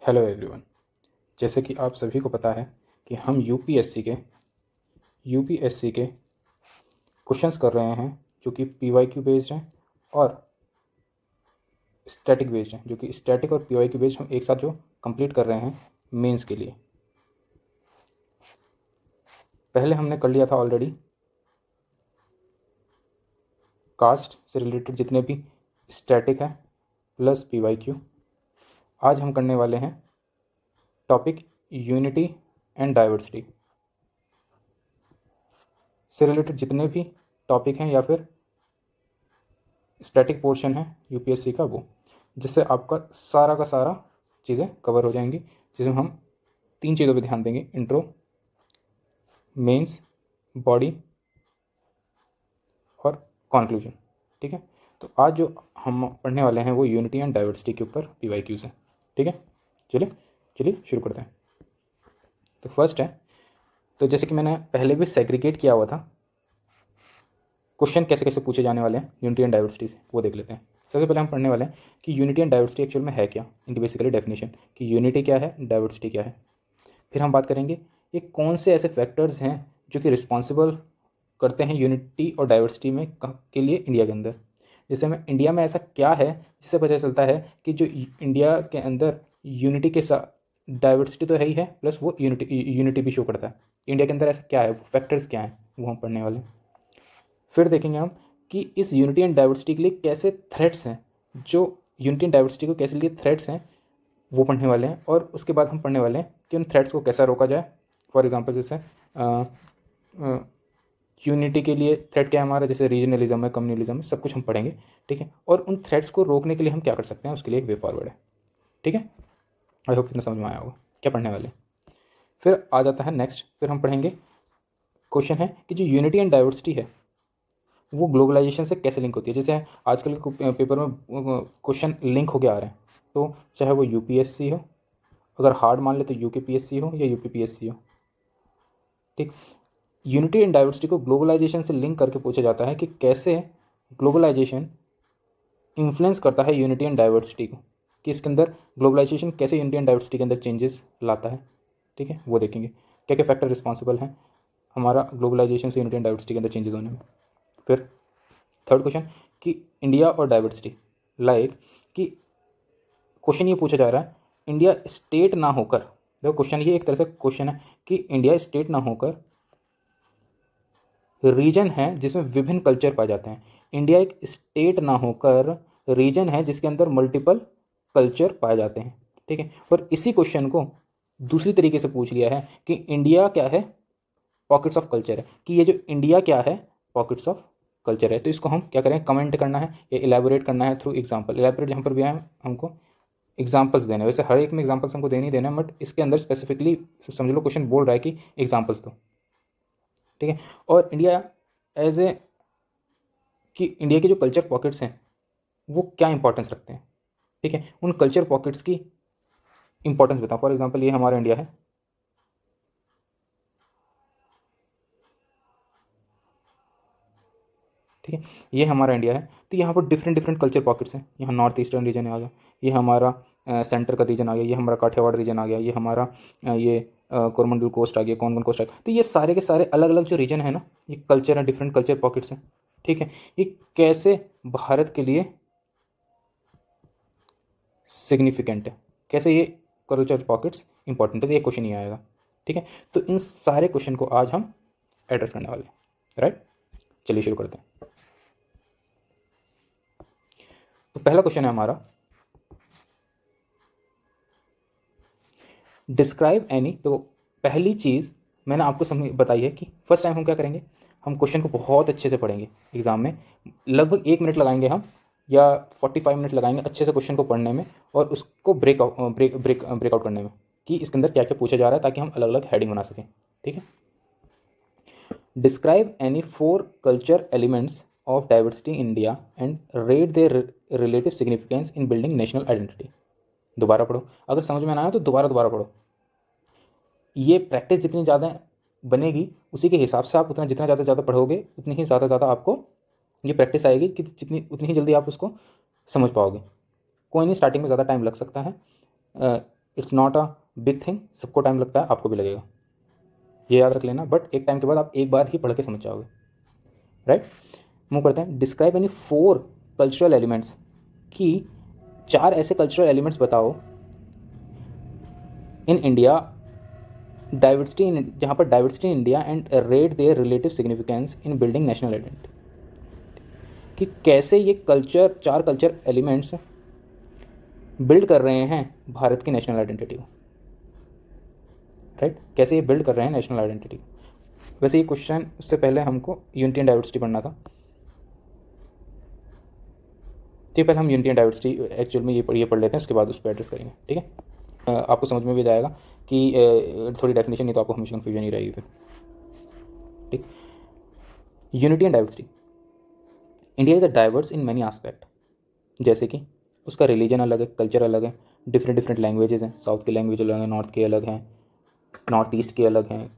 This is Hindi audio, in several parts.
Hello everyone. जैसे कि आप सभी को पता है कि हम यूपीएससी के क्वेश्चंस कर रहे हैं जो कि पीवाईक्यू बेस्ड हैं और स्टैटिक बेस्ड हैं, जो कि स्टैटिक और पीवाईक्यू बेस्ड हम एक साथ जो कंप्लीट कर रहे हैं मेंस के लिए। पहले हमने कर लिया था ऑलरेडी कास्ट से रिलेटेड जितने भी स्टैटिक है प्लस पीवाईक्यू। आज हम करने वाले हैं टॉपिक यूनिटी एंड डाइवर्सिटी से रिलेटेड जितने भी टॉपिक हैं या फिर स्टैटिक पोर्शन है यूपीएससी का, वो जिससे आपका सारा का सारा चीज़ें कवर हो जाएंगी, जिसमें हम 3 चीज़ों पे ध्यान देंगे: इंट्रो, मेंस, बॉडी और कंक्लूजन। ठीक है, तो आज जो हम पढ़ने वाले हैं वो यूनिटी एंड डाइवर्सिटी के ऊपर पीवाईक्यू से। ठीक है, चलिए चलिए शुरू करते हैं। तो फर्स्ट है, तो जैसे कि मैंने पहले भी सेग्रीगेट किया हुआ था क्वेश्चन कैसे कैसे पूछे जाने वाले हैं यूनिटी एंड डाइवर्सिटी से, वो देख लेते हैं। सबसे पहले हम पढ़ने वाले हैं कि यूनिटी एंड डाइवर्सिटी एक्चुअल में है क्या, इनकी बेसिकली डेफिनेशन कि यूनिटी क्या है, डाइवर्सिटी क्या है। फिर हम बात करेंगे ये कौन से ऐसे फैक्टर्स हैं जो कि रिस्पॉन्सिबल करते हैं यूनिटी और डाइवर्सिटी में के लिए इंडिया के अंदर। जैसे में इंडिया में ऐसा क्या है जिससे पता चलता है कि जो इंडिया के अंदर यूनिटी के साथ डाइवर्सिटी तो है ही है, प्लस वो यूनिटी भी शो करता है। इंडिया के अंदर ऐसा क्या है, वो फैक्टर्स क्या हैं, वो हम पढ़ने वाले हैं। फिर देखेंगे हम कि इस यूनिटी एंड डाइवर्सिटी के लिए कैसे थ्रेट्स हैं, जो यूनिटी एंड डाइवर्सिटी को कैसे लिए थ्रेट्स हैं वो पढ़ने वाले हैं। और उसके बाद हम पढ़ने वाले हैं कि उन थ्रेट्स को कैसा रोका जाए। फॉर एग्जांपल जैसे यूनिटी के लिए थ्रेट क्या है हमारा, जैसे रीजनलिज्म है, कम्युनलिज्म है, सब कुछ हम पढ़ेंगे। ठीक है, और उन थ्रेट्स को रोकने के लिए हम क्या कर सकते हैं, उसके लिए एक वे फॉरवर्ड है। ठीक है, आई होप इतना समझ में आया होगा क्या पढ़ने वाले। फिर आ जाता है नेक्स्ट, फिर हम पढ़ेंगे क्वेश्चन है कि जो यूनिटी एंड डाइवर्सिटी है वो ग्लोबलाइजेशन से कैसे लिंक होती है। जैसे आजकल के पेपर में क्वेश्चन लिंक होके आ रहे हैं, तो चाहे वो यूपीएससी हो, अगर हार्ड मान ले तो यूकेपीएससी हो या यूपीपीएससी हो। ठीक, यूनिटी एंड डाइवर्सिटी को ग्लोबलाइजेशन से लिंक करके पूछा जाता है कि कैसे ग्लोबलाइजेशन इन्फ्लुएंस करता है यूनिटी एंड डाइवर्सिटी को, कि इसके अंदर ग्लोबलाइजेशन कैसे यूनिटी एंड डाइवर्सिटी के अंदर चेंजेस लाता है। ठीक है, वो देखेंगे क्या क्या फैक्टर रिस्पॉन्सिबल हैं हमारा ग्लोबलाइजेशन से यूनिटी एंड डाइवर्सिटी के अंदर चेंजेस होने में। फिर थर्ड क्वेश्चन कि इंडिया और डाइवर्सिटी, लाइक कि क्वेश्चन ये पूछा जा रहा है इंडिया स्टेट ना होकर, देखो क्वेश्चन ये एक तरह से क्वेश्चन है कि इंडिया स्टेट ना होकर रीजन है जिसमें विभिन्न कल्चर पाए जाते हैं। इंडिया एक स्टेट ना होकर रीजन है जिसके अंदर मल्टीपल कल्चर पाए जाते हैं। ठीक है, और इसी क्वेश्चन को दूसरी तरीके से पूछ लिया है कि इंडिया क्या है, पॉकेट्स ऑफ कल्चर है, कि ये जो इंडिया क्या है पॉकेट्स ऑफ कल्चर है। तो इसको हम क्या करें, कमेंट करना है या इलेबोरेट करना है थ्रू एग्जाम्पल। इलेबोरेट जहाँ पर भी है हमको एग्जाम्पल्स देने, वैसे हर एक में एग्जाम्पल्स हमको देने ही देना है, बट इसके अंदर स्पेसिफिकली समझ लो क्वेश्चन बोल रहा है कि एग्जाम्पल्स दो। ठीक है, और इंडिया एज ए कि इंडिया के जो कल्चर पॉकेट्स हैं वो क्या इंपॉर्टेंस रखते हैं। ठीक है, उन कल्चर पॉकेट्स की इंपॉर्टेंस बताओ। फॉर एग्जांपल ये हमारा इंडिया है, ठीक है, ये हमारा इंडिया है। तो यहाँ पर डिफरेंट डिफरेंट कल्चर पॉकेट्स हैं। यहाँ नॉर्थ ईस्टर्न रीजन आ गया, ये हमारा सेंटर का रीजन आ गया, ये हमारा काठियावाड़ रीजन आ गया, ये हमारा ये कोरमंडल कोस्ट आ गया, कोंकण कोस्ट आ गया। तो ये सारे के सारे अलग अलग जो रीजन है ना, ये कल्चर है, डिफरेंट कल्चर पॉकेट्स हैं। ठीक है, ये कैसे भारत के लिए सिग्निफिकेंट है, कैसे ये कल्चर पॉकेट्स इंपॉर्टेंट है, तो ये क्वेश्चन ही आएगा। ठीक है, तो इन सारे क्वेश्चन को आज हम एड्रेस करने वाले हैं। राइट, चलिए शुरू करते हैं। तो पहला क्वेश्चन है हमारा, डिस्क्राइब एनी। तो पहली चीज़ मैंने आपको समझ बताई है कि फर्स्ट टाइम हम क्या करेंगे, हम क्वेश्चन को बहुत अच्छे से पढ़ेंगे। एग्जाम में लगभग 1 मिनट लगाएंगे हम, या 45 मिनट लगाएंगे अच्छे से क्वेश्चन को पढ़ने में और उसको ब्रेकआउट करने में कि इसके अंदर क्या क्या पूछा जा रहा है, ताकि हम अलग अलग हेडिंग बना सकें। ठीक है, describe any 4 culture elements of diversity in India and rate there relative significance in building national identity. दोबारा पढ़ो, अगर समझ में ना आया तो दोबारा दोबारा पढ़ो। ये प्रैक्टिस जितनी ज़्यादा बनेगी उसी के हिसाब से आप उतना जितना ज़्यादा ज़्यादा पढ़ोगे उतनी ही ज़्यादा आपको ये प्रैक्टिस आएगी कि जितनी उतनी ही जल्दी आप उसको समझ पाओगे। कोई नहीं, स्टार्टिंग में ज़्यादा टाइम लग सकता है, it's not a big thing, सबको टाइम लगता है, आपको भी लगेगा, ये याद रख लेना, बट एक टाइम के बाद आप एक बार ही पढ़ के समझ जाओगे, राइट। मूव करते हैं, डिस्क्राइब एनी 4 कल्चरल एलिमेंट्स, कि 4 ऐसे कल्चरल एलिमेंट्स बताओ इन इंडिया डाइवर्सिटी इन, जहाँ पर diversity in India and rate there relative significance in building national identity, कि कैसे ये कल्चर 4 कल्चर एलिमेंट्स बिल्ड कर रहे हैं भारत की नेशनल आइडेंटिटी को, राइट, कैसे ये बिल्ड कर रहे हैं नेशनल आइडेंटिटी को। वैसे ये क्वेश्चन उससे पहले हमको यूनिटी एंड डाइवर्सिटी पढ़ना था, तो पहले हम यूनिटी एंड डाइवर्सिटी एक्चुअल में ये पढ़ लेते हैं, उसके बाद उस पर एड्रेस करेंगे, ठीक है। आपको समझ में भी जाएगा कि थोड़ी डेफिनेशन, नहीं तो आपको हमेशा कन्फ्यूजन ही रहेगी फिर, ठीक। Unity and diversity, India is a diverse in many aspect, जैसे कि उसका रिलीजन अलग है, कल्चर अलग है, डिफरेंट डिफरेंट लैंग्वेजेस हैं, साउथ की लैंग्वेज अलग है, नॉर्थ के अलग हैं, नॉर्थ ईस्ट के अलग हैं,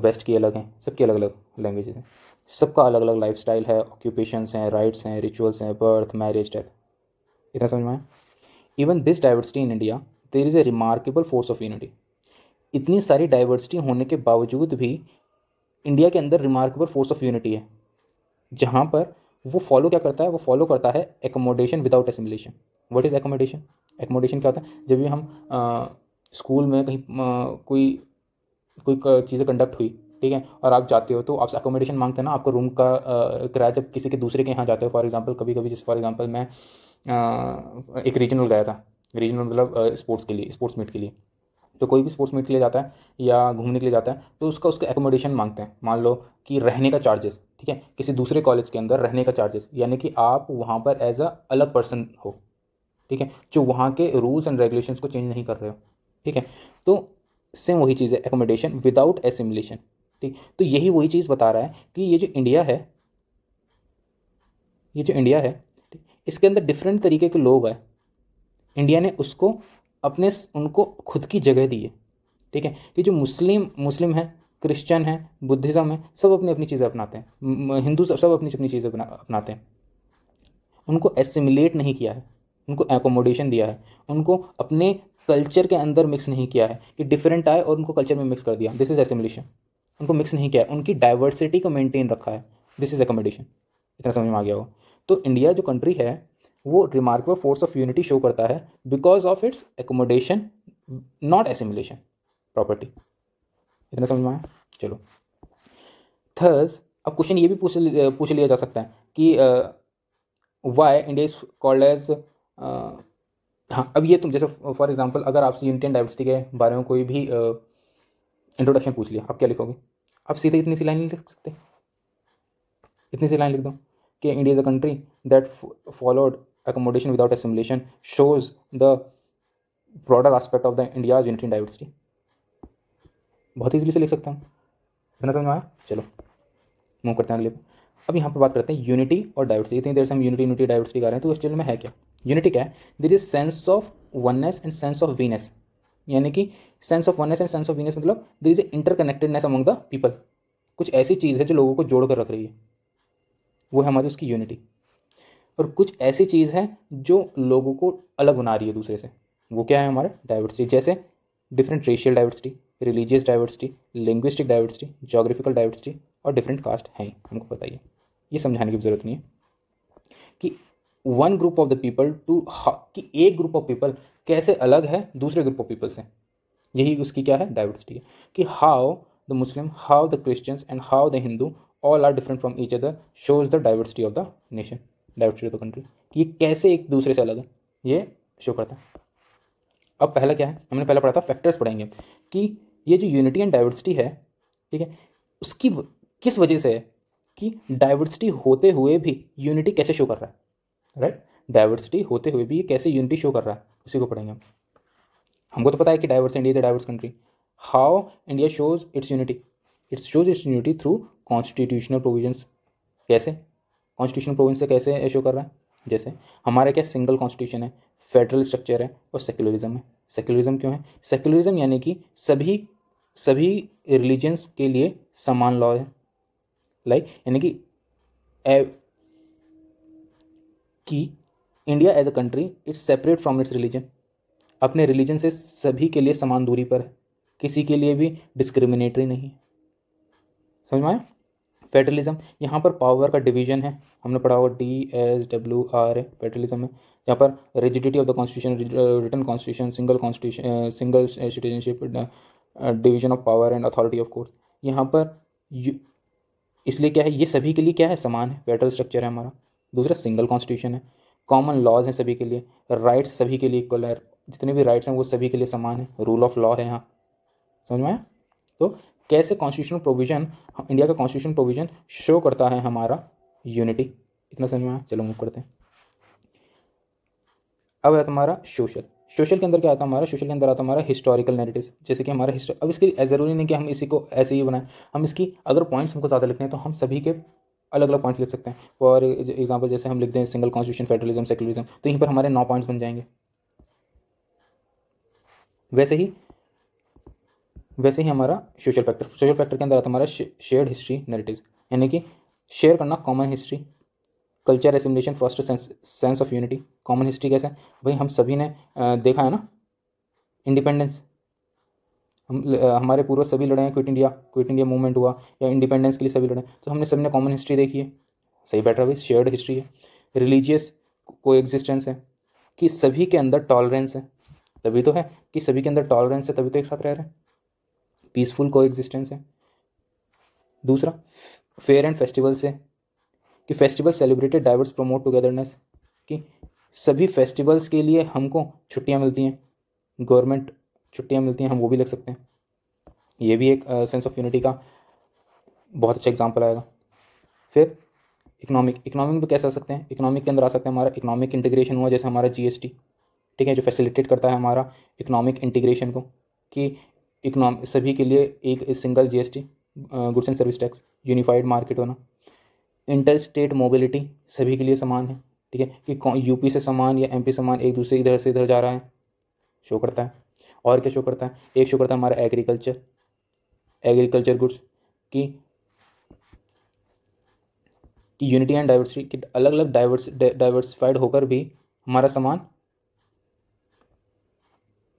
वेस्ट की अलग हैं, सबकी अलग अलग लैंग्वेजेस हैं, सबका अलग अलग लाइफस्टाइल है, ऑक्यूपेशंस हैं, राइट्स हैं, रिचुअल्स हैं, बर्थ, मैरिज, डेथ, इतना समझ में आया। Even this diversity in India there is a remarkable force of unity, इतनी सारी डाइवर्सिटी होने के बावजूद भी इंडिया के अंदर रिमार्केबल फोर्स ऑफ यूनिटी है, जहाँ पर वो फॉलो क्या करता है, वो फॉलो करता है accommodation without assimilation. What is accommodation? Accommodation क्या होता है, जब भी हम स्कूल में कहीं कोई चीज़ें कंडक्ट हुई, ठीक है, और आप जाते हो तो आपसे अकोमोडेशन मांगते हैं ना, आपको रूम का किराया, जब किसी के दूसरे के यहाँ जाते हो, फॉर एग्जांपल कभी कभी, जैसे फॉर एग्जांपल मैं एक रीजनल गया था, रीजनल मतलब स्पोर्ट्स के लिए, स्पोर्ट्स मीट के लिए, तो कोई भी स्पोर्ट्स मीट के लिए जाता है या घूमने के लिए जाता है तो उसका एकोमोडेशन मांगते हैं, मान लो कि रहने का चार्जेस, ठीक है, किसी दूसरे कॉलेज के अंदर रहने का चार्जेस, यानी कि आप वहाँ पर एज अ अलग पर्सन हो, ठीक है, जो वहाँ के रूल्स एंड रेगुलेशंस को चेंज नहीं कर रहे हो, ठीक है। तो सेम वही चीज़ है एकोमोडेशन विदाउट एसिमिलेशन, ठीक। तो यही वही चीज़ बता रहा है कि ये जो इंडिया है, ये जो इंडिया है, ठीक, इसके अंदर डिफरेंट तरीके के लोग हैं, इंडिया ने उसको अपने उनको खुद की जगह दी है, ठीक है, कि जो मुस्लिम मुस्लिम है, क्रिश्चियन है, बुद्धिज़्म है, सब अपनी अपनी चीज़ें अपनाते हैं, हिंदू सब अपनी अपनी चीज़ें अपनाते हैं, उनको एसिमिलेट नहीं किया है, उनको एकोमोडेशन दिया है, उनको अपने कल्चर के अंदर मिक्स नहीं किया है, कि डिफरेंट आए और उनको कल्चर में मिक्स कर दिया, दिस इज एसिमिलेशन। उनको मिक्स नहीं किया है, उनकी डाइवर्सिटी को मेंटेन रखा है, दिस इज एकोमोडेशन। इतना समझ में आ गया हो। तो इंडिया जो कंट्री है वो remarkable force of unity show करता है because of its accommodation, not assimilation property. इतना समझ में आया। चलो, थर्स अब क्वेश्चन ये भी पूछ लिया जा सकता है कि why India is called as, हाँ, अब ये तुम जैसे फॉर एग्जांपल अगर आपसे यूनिटी एंड डाइवर्सिटी के बारे में कोई भी इंट्रोडक्शन पूछ लिया, आप क्या लिखोगे? आप सीधे इतनी सी लाइन नहीं लिख सकते, इतनी सी लाइन लिख दो कि India is a country that followed accommodation without assimilation shows the broader aspect of the India's unity and diversity। बहुत ईजिली से लिख सकता हूँ, इतना समझ में आया। चलो मूव करते हैं अगले पे। अब यहाँ पर बात करते हैं यूनिटी और डाइवर्सिटी। इतनी देर से हम यूनिटी डाइवर्सिटी कर रहे हैं, तो एक्चुअल में है क्या यूनिटी? क्या है? There is sense of oneness and sense of weness, यानी कि sense of oneness and sense of weness मतलब there is interconnectedness among the people, कुछ ऐसी चीज़ है जो लोगों को जोड़ कर रख रही है, वो है हमारी उसकी यूनिटी। और कुछ ऐसी चीज़ है जो लोगों को अलग बना रही है दूसरे से, वो क्या है? हमारा डाइवर्सिटी। जैसे different racial diversity, religious diversity, linguistic diversity, geographical diversity और डिफरेंट कास्ट हैं, हमको पता ही है, ये समझाने की ज़रूरत नहीं है कि one group of the people to, कि एक ग्रुप ऑफ पीपल कैसे अलग है दूसरे ग्रुप ऑफ पीपल से, यही उसकी क्या है? डाइवर्सिटी है। कि how the Muslim, how the Christians and how the Hindu all are different from each other shows the diversity of the nation, diversity of the country, कि ये कैसे एक दूसरे से अलग है, ये शो करता है। अब पहला क्या है? हमने पहला पढ़ा था, फैक्टर्स पढ़ेंगे कि ये जो यूनिटी एंड डाइवर्सिटी है, ठीक है, उसकी किस वजह से है, कि डाइवर्सिटी होते हुए भी यूनिटी कैसे शो कर रहा है, राइट। डाइवर्सिटी होते हुए भी ये कैसे यूनिटी शो कर रहा है, उसी को पढ़ेंगे हम। हमको तो पता है कि diverse India is a diverse country. How India shows it's unity? It's shows it's unity through constitutional provisions. कैसे? कॉन्स्टिट्यूशनल प्रोविजन से कैसे शो कर रहा है? जैसे हमारे क्या सिंगल कॉन्स्टिट्यूशन है, फेडरल स्ट्रक्चर है और सेक्युलरिज्म है। सेक्युलरिज्म क्यों है? सेक्युलरिज्म यानी कि सभी सभी रिलीजन्स के लिए समान लॉ है, लाइक यानी कि India as a country it's separate from its religion. अपने रिलीजन से सभी के लिए समान दूरी पर है, किसी के लिए भी डिस्क्रिमिनेटरी नहीं है। समझ में आया? फेडरलिज्म, यहाँ पर पावर का डिवीजन है, हमने पढ़ा हुआ DSWR है, फेडरलिज्म है। यहाँ पर rigidity of the constitution, written constitution, single constitution, single citizenship, division of power and authority of court. यहाँ पर इसलिए क्या है, ये सभी के लिए क्या है, समान है, फेडरल स्ट्रक्चर है हमारा। दूसरा सिंगल कॉन्स्टिट्यूशन है, कॉमन लॉज हैं सभी के लिए, राइट्स सभी के लिए इक्वल है, जितने भी राइट्स हैं वो सभी के लिए समान है, रूल ऑफ लॉ है यहाँ। समझ में आया? तो कैसे कॉन्स्टिट्यूशनल प्रोविजन, इंडिया का कॉन्स्टिट्यूशनल प्रोविजन शो करता है हमारा यूनिटी, इतना समझ में आया? चलो मूव करते हैं। अब है तुम्हारा सोशल। सोशल के अंदर क्या आता है हमारा, सोशल के अंदर आता है हमारा हिस्टोरिकल नैरेटिव, जैसे कि हमारा हिस्ट्री। अब इसके लिए ज़रूरी नहीं कि हम इसी को ऐसे ही बनाएं, हम इसकी अगर पॉइंट्स हमको ज़्यादा लिखने हैं तो हम सभी के अलग अलग पॉइंट्स लिख सकते हैं। फॉर एग्जाम्पल जैसे हम लिखते हैं सिंगल कॉन्स्टिट्यूशन, फेडरलिज्म, सेक्युलरिज्म, तो यहीं पर हमारे 9 पॉइंट्स बन जाएंगे। वैसे ही हमारा सोशल फैक्टर, सोशल फैक्टर के अंदर आता है हमारा शेयर्ड हिस्ट्री नैरेटिव, यानी कि शेयर करना common history, culture assimilation, first sense of unity. Common history कैसे है भाई, हम सभी ने देखा है ना, इंडिपेंडेंस, हमारे पूर्वज सभी लड़े हैं, क्विट इंडिया मूवमेंट हुआ या इंडिपेंडेंस के लिए सभी लड़े, तो हमने सबने कॉमन हिस्ट्री देखी है, सही बैठ रहा भाई, शेयर्ड हिस्ट्री है। रिलीजियस को एग्जिस्टेंस है, कि सभी के अंदर टॉलरेंस है, तभी तो है कि सभी के अंदर टॉलरेंस है, तभी तो एक साथ रह रहे हैं। पीसफुल को एग्जिस्टेंस है। दूसरा फेयर एंड फेस्टिवल्स है, कि festival celebrated diverse promote togetherness, कि सभी फेस्टिवल्स के लिए हमको छुट्टियां मिलती हैं, गवर्नमेंट छुट्टियां मिलती हैं, हम वो भी लिख सकते हैं। ये भी एक सेंस ऑफ यूनिटी का बहुत अच्छा एग्जांपल आएगा। फिर इकोनॉमिक में कैसे आ सकते हैं, इकोनॉमिक के अंदर आ सकते हैं हमारा इकोनॉमिक इंटीग्रेशन हुआ, जैसे हमारा GST, ठीक है, जो फैसिलिटेट करता है हमारा इकोनॉमिक इंटीग्रेशन को, कि सभी के लिए एक single GST, goods and service tax, unified market होना। इंटर स्टेट मोबिलिटी सभी के लिए समान है, ठीक है, कि यूपी से सामान या MP सामान एक दूसरे इधर से इधर जा रहा है, शो करता है। और क्या शो करता है, एक शो करता है हमारा एग्रीकल्चर गुड्स, की यूनिटी एंड डाइवर्सिटी, कि अलग अलग डाइवर्सिफाइड होकर भी हमारा सामान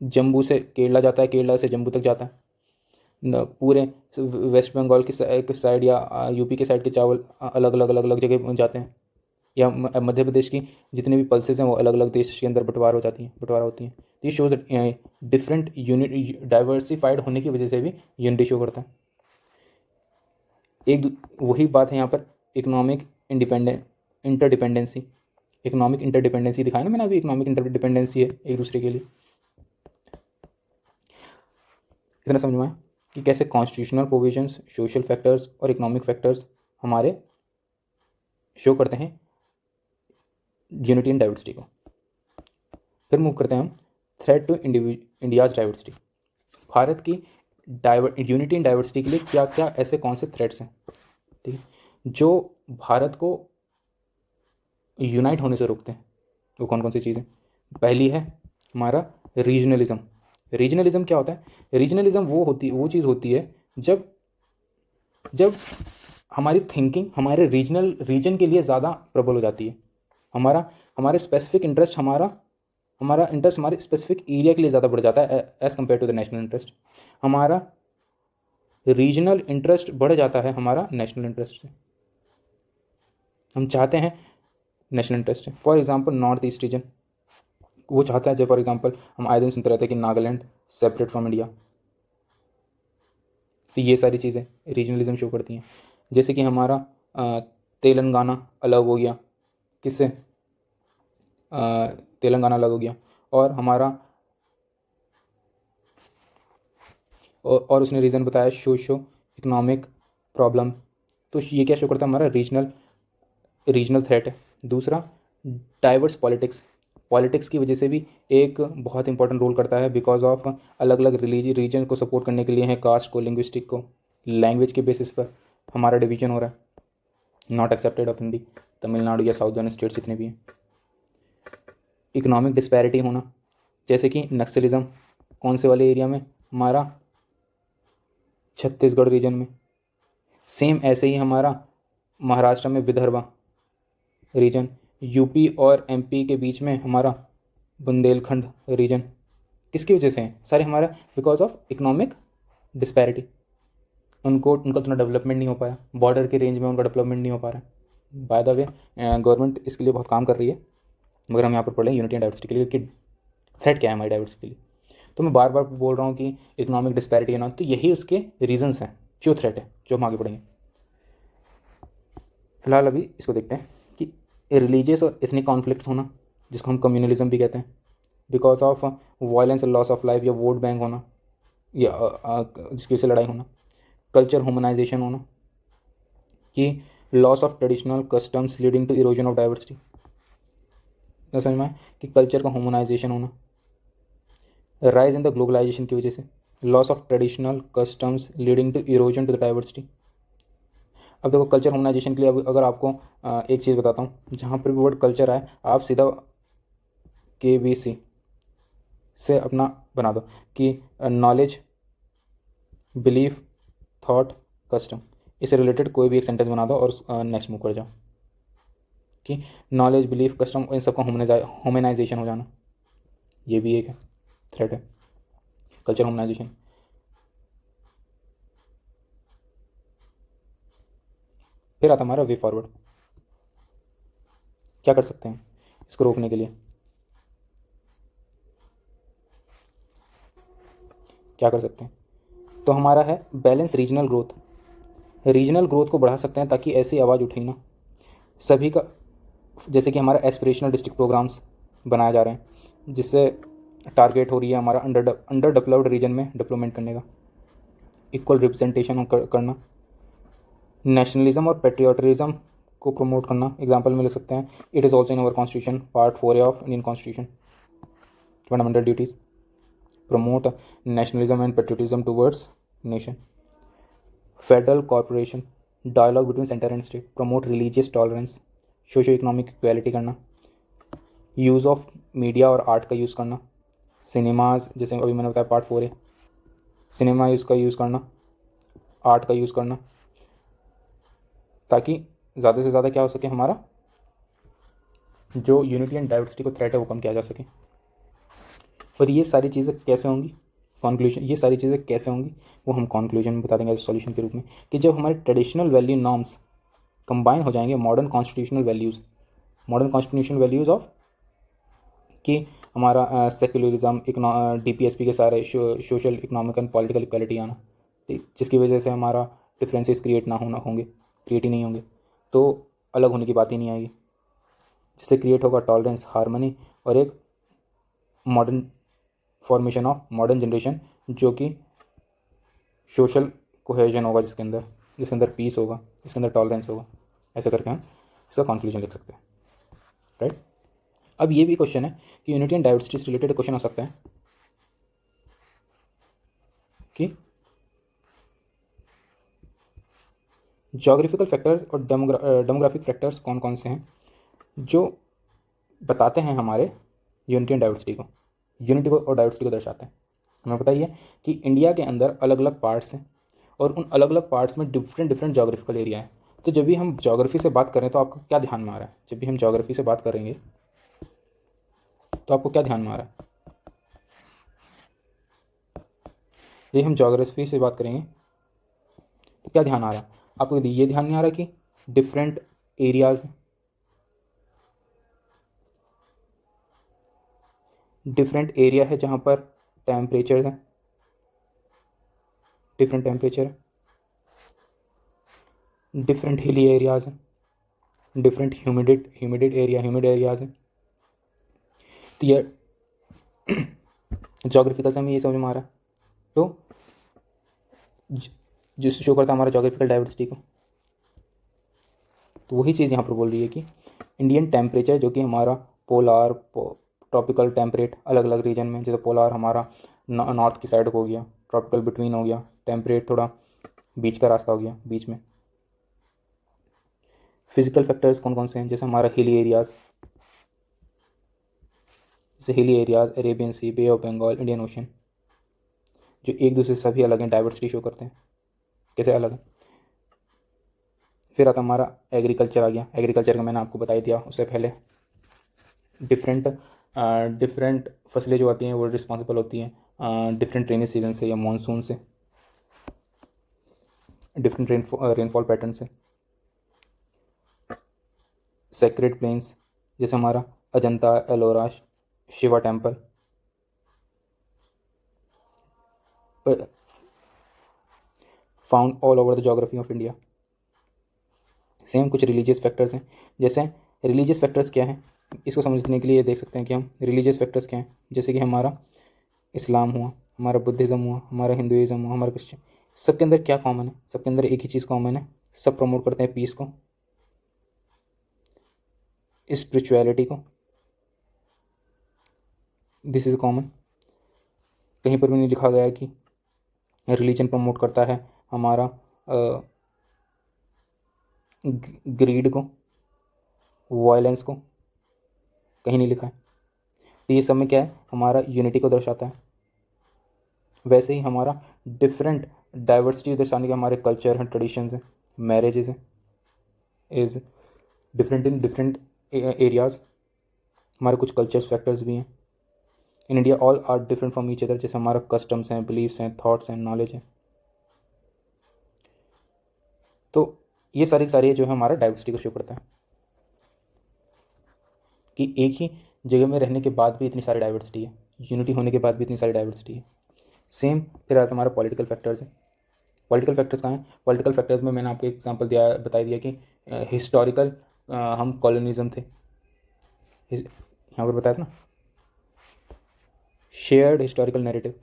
जम्मू से केरला जाता है, केरला से जम्मू तक जाता है, पूरे वेस्ट बंगाल की साइड या यूपी के साइड के चावल अलग अलग जगह जाते हैं, या मध्य प्रदेश की जितने भी पल्सेस हैं वो अलग अलग देश के अंदर बंटवारा होती हैं। तो ये शोज डिफरेंट यूनिट डाइवर्सिफाइड होने की वजह से भी यूनिटी शो करता है। वही बात है यहाँ पर इकोनॉमिक इंटरडिपेंडेंसी दिखाया ना मैंने अभी, इकोनॉमिक इंटरडिपेंडेंसी है एक दूसरे के लिए। इतना समझ में आया कि कैसे कॉन्स्टिट्यूशनल प्रोविजंस, सोशल फैक्टर्स और इकोनॉमिक फैक्टर्स हमारे शो करते हैं यूनिटी एंड डाइवर्सिटी को। फिर मूव करते हैं हम threat to India's diversity. Bharat की यूनिटी एंड डाइवर्सिटी के लिए क्या क्या ऐसे कौन से थ्रेट्स हैं, ठीक है, जो भारत को यूनाइट होने से रोकते हैं, वो कौन कौन सी चीज़ें? पहली है हमारा रीजनलिज्म। रीजनलिज्म क्या होता है? रीजनलिज्म वो चीज़ होती है जब हमारी थिंकिंग हमारे रीजन के लिए ज़्यादा प्रबल हो जाती है, हमारे स्पेसिफिक इंटरेस्ट हमारा इंटरेस्ट हमारे स्पेसिफिक एरिया के लिए ज़्यादा बढ़ जाता है as compare to the national interest. हमारा रीजनल इंटरेस्ट बढ़ जाता है हमारा नेशनल इंटरेस्ट से, हम चाहते हैं नेशनल इंटरेस्ट है। For example north east region वो चाहता है, जब फॉर एग्जांपल हम आए दिन सुनते रहते हैं कि नागालैंड सेपरेट फ्रॉम इंडिया, तो ये सारी चीज़ें रीजनलिज्म शो करती हैं। जैसे कि हमारा तेलंगाना अलग हो गया, किससे? तेलंगाना अलग हो गया, और हमारा और उसने रीज़न बताया सोशो इकोनॉमिक प्रॉब्लम, तो ये क्या शो करता है? हमारा रीजनल थ्रेट है। दूसरा डाइवर्स पॉलिटिक्स की वजह से भी एक बहुत इंपॉर्टेंट रोल करता है, बिकॉज ऑफ अलग अलग रीजन को सपोर्ट करने के लिए है, कास्ट को, लिंग्विस्टिक को, लैंग्वेज के बेसिस पर हमारा डिवीजन हो रहा है, not accepted of Hindi, Tamil Nadu या साउथ जोन स्टेट्स जितने भी हैं। इकोनॉमिक डिस्पैरिटी होना, जैसे कि नक्सलिज्म कौन से वाले एरिया में? हमारा छत्तीसगढ़ रीजन में। सेम ऐसे ही हमारा महाराष्ट्र में विदर्भा रीजन, यूपी और MP के बीच में हमारा बुंदेलखंड रीजन, किसकी वजह से हैं सारे हमारा? Because of economic disparity. उनका उतना डेवलपमेंट नहीं हो पाया, बॉर्डर के रेंज में उनका डेवलपमेंट नहीं हो पा रहा है। बाय द वे गवर्नमेंट इसके लिए बहुत काम कर रही है, मगर हम यहाँ पर पढ़ रहे हैं यूनिटी एंड डाइवर्सिटी के लिए कि थ्रेट क्या है हमारी डाइवर्सिटी के लिए। तो मैं बार बार बोल रहा हूँ कि इकोनॉमिक डिस्पैरिटी है ना, तो यही उसके रीजंस हैं जो थ्रेट है, जो हम आगे बढ़ेंगे। फिलहाल अभी इसको देखते हैं कि रिलीजियस और एथनिक कॉन्फ्लिक्ट्स होना, जिसको हम कम्युनलिज्म भी कहते हैं, बिकॉज ऑफ वायलेंस और लॉस ऑफ लाइफ, या वोट बैंक होना, या जिसकी वजह से लड़ाई होना। कल्चर ह्यूमनाइजेशन होना, कि loss of traditional customs leading to erosion of diversity. समझ में आया कि कल्चर का ह्यूमनाइजेशन होना। राइज इन द ग्लोबलाइजेशन की वजह से, loss of traditional customs leading to erosion to the diversity. अब देखो कल्चर ह्यूमनाइजेशन के लिए अगर आपको एक चीज़ बताता हूँ, जहाँ पर भी वर्ड कल्चर आए आप सीधा KBC से अपना बना दो कि नॉलेज, बिलीफ, थॉट, कस्टम। इससे रिलेटेड कोई भी एक सेंटेंस बना दो और नेक्स्ट मूव कर जाओ कि नॉलेज, बिलीफ, कस्टम, इन सबका ह्यूमनाइजेशन हो जाना, ये भी एक है थ्रेट है, कल्चर ह्यूमनाइजेशन। फिर आता हमारा वे फॉरवर्ड। क्या कर सकते हैं इसको रोकने के लिए? क्या कर सकते हैं? तो हमारा है balance regional growth. Regional growth को बढ़ा सकते हैं ताकि ऐसी आवाज़ उठे ना सभी का, जैसे कि हमारा एस्पिरेशनल डिस्ट्रिक्ट प्रोग्राम्स बनाए जा रहे हैं, जिससे टारगेट हो रही है हमारा अंडर डेवलप्ड रीजन में डेवलपमेंट करने का, इक्वल रिप्रेजेंटेशन करना, नेशनलिज्म और पेट्रियोटिज्म को प्रमोट करना। एग्जाम्पल में लिख सकते हैं, it is also in our constitution, part 4A of Indian constitution, fundamental duties, promote nationalism and patriotism towards nation. Federal cooperation, dialogue between center and state, promote religious tolerance, socio economic equality करना, यूज़ ऑफ मीडिया और आर्ट का यूज़ करना, सिनेमाज, जैसे अभी मैंने बताया पार्ट 4 है, सिनेमा यूज़ का यूज़ करना, आर्ट का यूज़ करना, ताकि ज़्यादा से ज़्यादा क्या हो सके, हमारा जो यूनिटी एंड डाइवर्सिटी को थ्रेट है वो कम किया जा सके। और ये सारी चीज़ें कैसे होंगी, कॉन्क्लूजन, ये सारी चीज़ें कैसे होंगी वो हम कॉन्क्लूजन में बता देंगे सॉल्यूशन के रूप में, कि जब हमारे ट्रेडिशनल वैल्यू नॉर्म्स कंबाइन हो जाएंगे modern constitutional values, modern constitutional values of कि हमारा सेक्युलरिज्म, DPSP के सारे social, economic and political equality आना, ठीक, जिसकी वजह से हमारा डिफरेंसेस क्रिएट ना होना होंगे, क्रिएट ही नहीं होंगे, तो अलग होने की बात ही नहीं आएगी, जिससे क्रिएट होगा टॉलरेंस, हारमनी और एक modern formation of modern generation, जो कि सोशल कोहेजन होगा, जिसके अंदर पीस होगा, जिसके अंदर टॉलरेंस होगा। ऐसे करके हम इसका कंक्लूजन लिख सकते हैं, राइट। अब ये भी क्वेश्चन है कि यूनिटी एंड डाइवर्सिटी से रिलेटेड क्वेश्चन आ सकता है कि ज्योग्राफिकल फैक्टर्स और डेमोग्राफिक फैक्टर्स कौन कौन से हैं जो बताते हैं हमारे यूनिटी एंड डाइवर्सिटी को, यूनिटी को और डाइवर्सिटी को दर्शाते हैं। हमें बताइए कि इंडिया के अंदर अलग अलग पार्ट्स हैं और उन अलग अलग पार्ट्स में डिफरेंट डिफरेंट जोग्राफिकल एरिया हैं। तो जब भी हम जोग्राफी से बात करें तो आपको क्या ध्यान में आ रहा है? जब भी हम जोग्राफी से बात करेंगे तो आपको क्या ध्यान में आ रहा है? ये हम जोग्राफी से बात करेंगे तो क्या ध्यान आ रहा है आपको? ये ध्यान नहीं आ रहा कि डिफरेंट एरियाज, डिफरेंट एरिया है जहाँ पर टेम्परेचर हैं, डिफरेंट टेम्परेचर है, डिफरेंट हिली एरियाज हैं, डिफरेंट ह्यूमिड एरियाज हैं। तो ये जोग्राफिकल से हमें ये समझ में आ रहा है, तो जिस शो करता है हमारा जोग्राफिकल डाइवर्सिटी को। तो वही चीज़ यहाँ पर बोल रही है कि इंडियन टेम्परेचर, जो कि हमारा पोलार, ट्रॉपिकल, टेम्परेट अलग अलग रीजन में, जैसे पोलार हमारा नॉर्थ की साइड हो गया, ट्रॉपिकल बिटवीन हो गया, टेम्परेट थोड़ा बीच का रास्ता हो गया, बीच में। फिजिकल फैक्टर्स कौन कौन से हैं? जैसे हमारा हिली एरियाज, जैसे hilly areas, Arabian sea, bay of Bengal, Indian ocean, जो एक दूसरे से सभी अलग हैं, डाइवर्सिटी शो करते हैं कैसे अलग है। फिर आता हमारा एग्रीकल्चर आ गया। एग्रीकल्चर का मैंने आपको बता ही दिया उससे पहले, डिफरेंट डिफरेंट फसलें जो आती हैं वो रिस्पॉन्सिबल होती हैं डिफरेंट रेनी सीजन से या मानसून से, डिफरेंट रेनफॉल पैटर्न से। सेक्रेड प्लेन्स जैसे हमारा Ajanta, Ellora, Shiva temple, found all over the geography of India. Same कुछ रिलीजियस फैक्टर्स हैं, जैसे रिलीजियस फैक्टर्स क्या हैं इसको समझने के लिए देख सकते हैं कि हम रिलीजियस फैक्टर्स क्या हैं, जैसे कि हमारा इस्लाम हुआ, हमारा बुद्धिज़्म हुआ, हमारा हिंदुज़म हुआ, हमारा क्रिश्चियन, सबके अंदर क्या कॉमन है? सबके अंदर एक ही चीज़ कॉमन है, सब प्रमोट करते हैं पीस को, स्पिरिचुअलिटी को। This is common. कहीं पर भी नहीं लिखा गया है कि रिलीजन प्रमोट करता है हमारा ग्रीड को, वायलेंस को, कहीं नहीं लिखा है। तो ये सब में क्या है? हमारा यूनिटी को दर्शाता है। वैसे ही हमारा डिफरेंट डाइवर्सिटी दर्शाने के हमारे कल्चर हैं, ट्रेडिशंस हैं, मैरिजेज हैं, is different in different areas. हमारे कुछ कल्चर्स फैक्टर्स भी हैं। In India all are different from each other, जैसे हमारा कस्टम्स हैं, बिलीव्स हैं, थॉट्स हैं, नॉलेज है। तो ये सारी जो है हमारा डाइवर्सिटी को शो करता है कि एक ही जगह में रहने के बाद भी इतनी सारी डाइवर्सिटी है, यूनिटी होने के बाद भी इतनी सारी डाइवर्सिटी है। सेम फिर आता हमारा पॉलिटिकल फैक्टर्स है। पॉलिटिकल फैक्टर्स कहाँ हैं? पॉलिटिकल फैक्टर्स में मैंने आपको एग्जांपल बता दिया कि हिस्टोरिकल हम कॉलोनिज्म थे, यहाँ पर बताया था ना, shared historical narrative,